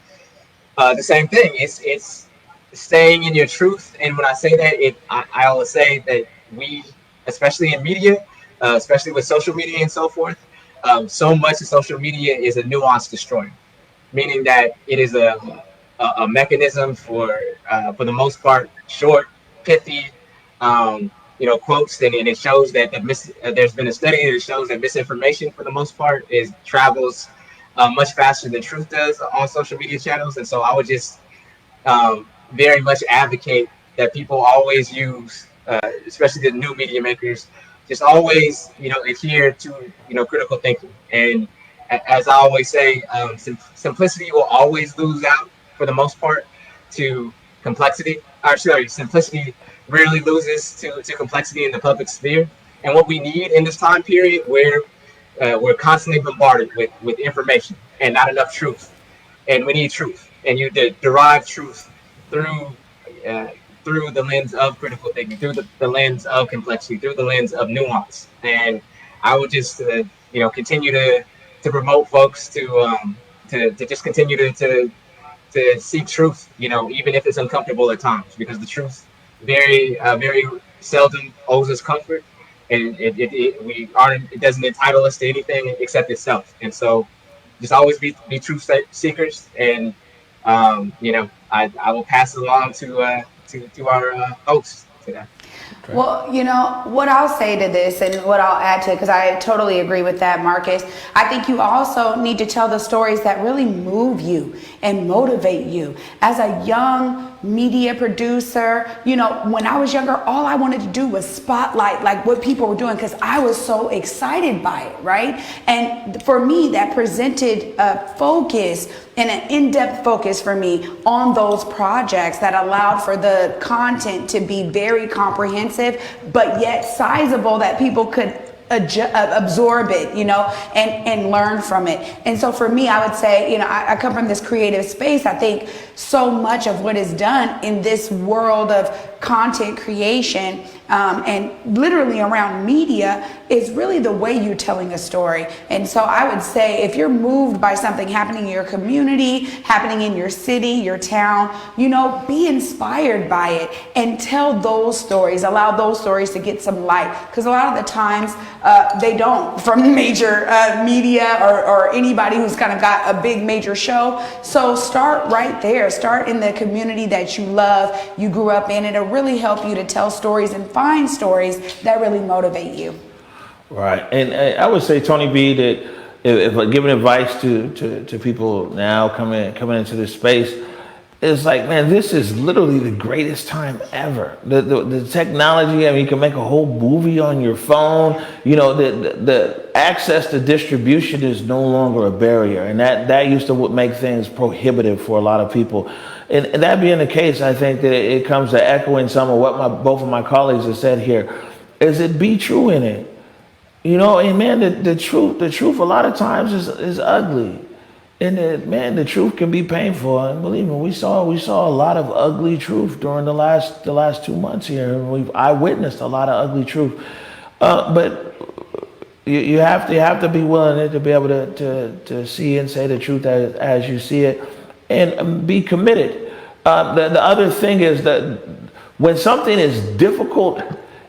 the same thing. It's staying in your truth, and when I say that, I always say that we, especially in media, especially with social media and so forth, so much of social media is a nuance destroyer, meaning that it is a mechanism for the most part, short, pithy, quotes, and it shows that there's been a study that shows that misinformation, for the most part, travels much faster than truth does on social media channels. And so I would just very much advocate that people always use, especially the new media makers, just always adhere to critical thinking. And as I always say, simplicity will always lose out for the most part to complexity. Or sorry, simplicity rarely loses to complexity in the public sphere. And what we need in this time period where we're constantly bombarded with information and not enough truth, and we need truth, and you derive truth through uh, through the lens of critical thinking, through the lens of complexity, through the lens of nuance. And I would just continue to promote folks to just continue to seek truth, even if it's uncomfortable at times, because the truth very seldom owes us comfort, and it doesn't entitle us to anything except itself. And so just always be truth seekers, and I will pass it along to our hosts today. Well, what I'll say to this and what I'll add to it, because I totally agree with that, Marcus. I think you also need to tell the stories that really move you and motivate you. As a young media producer, when I was younger, all I wanted to do was spotlight like what people were doing, because I was so excited by it, right? And for me, that presented a focus and an in-depth focus for me on those projects that allowed for the content to be very comprehensive, but yet sizable, that people could absorb it, and learn from it. And so for me, I would say, I come from this creative space. I think so much of what is done in this world of content creation and literally around media is really the way you're telling a story. And so I would say, if you're moved by something happening in your community, happening in your city, your town, be inspired by it and tell those stories, allow those stories to get some light. Because a lot of the times they don't, from major media or anybody who's kind of got a big major show. So start right there. Start in the community that you love, you grew up in. It'll really help you to tell stories and find stories that really motivate you. Right. And I would say, Tony B, that if giving advice to people now coming into this space, it's like, man, this is literally the greatest time ever. The technology, I mean, you can make a whole movie on your phone. The access to distribution is no longer a barrier. And that used to make things prohibitive for a lot of people. And that being the case, I think that it comes to echoing some of what both of my colleagues have said here, is it be true in it. And man, the truth a lot of times is ugly. And the truth can be painful. And believe me, we saw a lot of ugly truth during the last 2 months here. I witnessed a lot of ugly truth. But you have to be willing to be able to see and say the truth as you see it, and be committed. The other thing is that when something is difficult,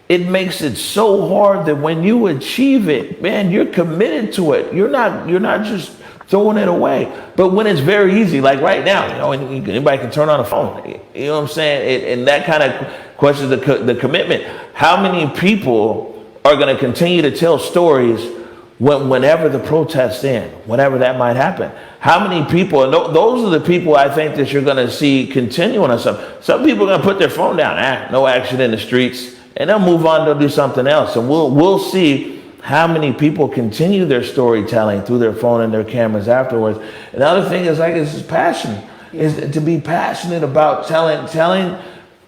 it makes it so hard that when you achieve it, man, you're committed to it. You're not just throwing it away. But when it's very easy, like right now, anybody can turn on a phone. You know what I'm saying? And that kind of questions the commitment. How many people are going to continue to tell stories whenever the protests end, whenever that might happen? How many people, and those are the people I think that you're going to see continuing on some people are going to put their phone down. No action in the streets. and they'll move on, they'll do something else. And we'll see how many people continue their storytelling through their phone and their cameras afterwards. And the other thing is is passion, is to be passionate about telling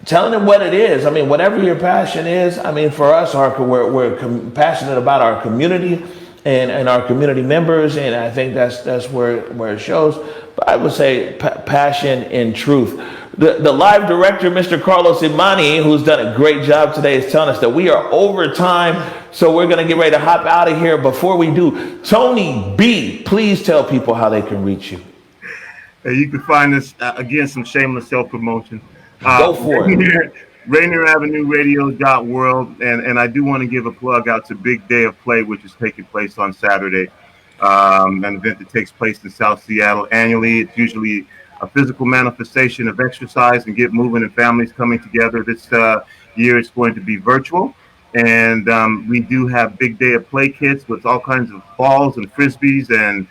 them what it is. I mean, whatever your passion is. I mean, for us, we're passionate about our community and our community members, and I think that's where it shows. But I would say passion and truth. The live director, Mr. Carlos Imani, who's done a great job today, is telling us that we are over time, so we're going to get ready to hop out of here. Before we do, Tony B, please tell people how they can reach you. You can find us, again, some shameless self-promotion. Go for it. RainierAvenueRadio.world, and I do want to give a plug out to Big Day of Play, which is taking place on Saturday. An event that takes place in South Seattle annually. It's usually a physical manifestation of exercise and get moving and families coming together. This year it's going to be virtual, and we do have Big Day of Play kits with all kinds of balls and frisbees and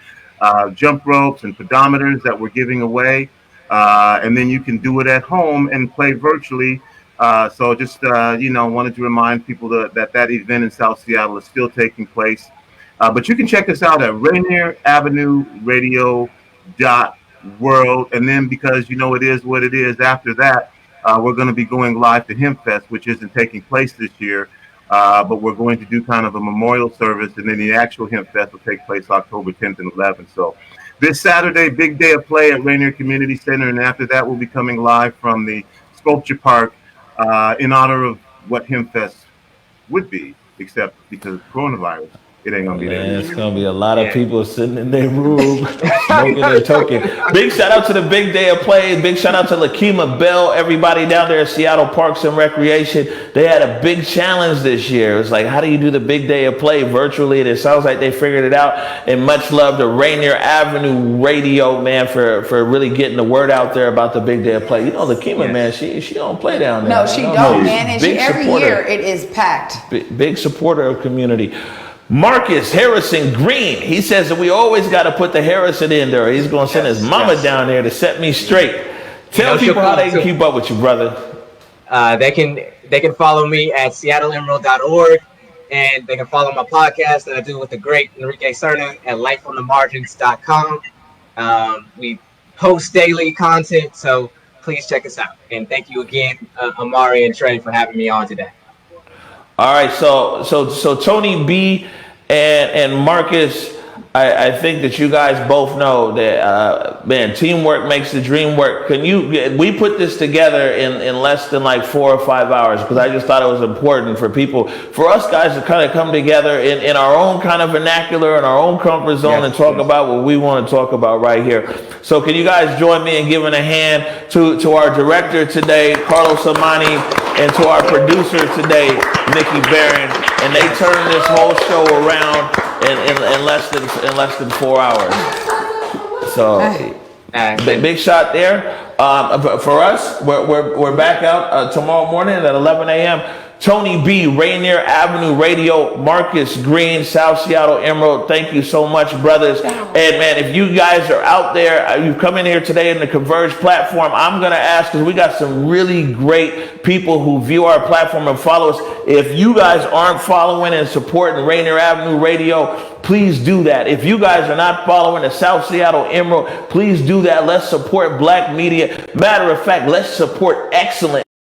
jump ropes and pedometers that we're giving away, and then you can do it at home and play virtually. So just wanted to remind people that event in South Seattle is still taking place. But you can check us out at RainierAvenueRadio.world. And then, because it is what it is, after that, we're going to be going live to HempFest, which isn't taking place this year. But we're going to do kind of a memorial service, and then the actual HempFest will take place October 10th and 11th. So this Saturday, Big Day of Play at Rainier Community Center. And after that, we'll be coming live from the Sculpture Park in honor of what HempFest would be, except because of coronavirus. It ain't gonna be there. It's gonna be a lot of people sitting in their room smoking and toking. Big shout out to the Big Day of Play. Big shout out to Lakima Bell, everybody down there at Seattle Parks and Recreation. They had a big challenge this year. It was like, how do you do the Big Day of Play virtually? And it sounds like they figured it out. And much love to Rainier Avenue Radio, man, for really getting the word out there about the Big Day of Play. Lakima, man, she don't play down there. No, she don't, man. And every year it is packed. Big supporter of community. Marcus Harrison Green, he says that we always got to put the Harrison in there. He's going to send his mama down there to set me straight. Tell people how they can keep up with you, brother. They can follow me at seattleemerald.org, and they can follow my podcast that I do with the great Enrique Cerna at lifeonthemargins.com. We post daily content, so please check us out. And thank you again, Omari and Trey, for having me on today. All right, so Tony B and Marcus, I think that you guys both know that teamwork makes the dream work. We put this together in less than like 4 or 5 hours, because I just thought it was important for us guys to kind of come together in our own kind of vernacular, in our own comfort zone, and talk about what we want to talk about right here. So can you guys join me in giving a hand to our director today, Carlos Imani, and to our producer today, Nikki Barron, and they turned this whole show around in less than 4 hours. So big shot there. For us, we're back out tomorrow morning at 11 a.m. Tony B, Rainier Avenue Radio, Marcus Green, South Seattle Emerald. Thank you so much, brothers. And man, if you guys are out there, you've come in here today in the Converge platform, I'm going to ask, because we got some really great people who view our platform and follow us. If you guys aren't following and supporting Rainier Avenue Radio, please do that. If you guys are not following the South Seattle Emerald, please do that. Let's support black media. Matter of fact, let's support excellent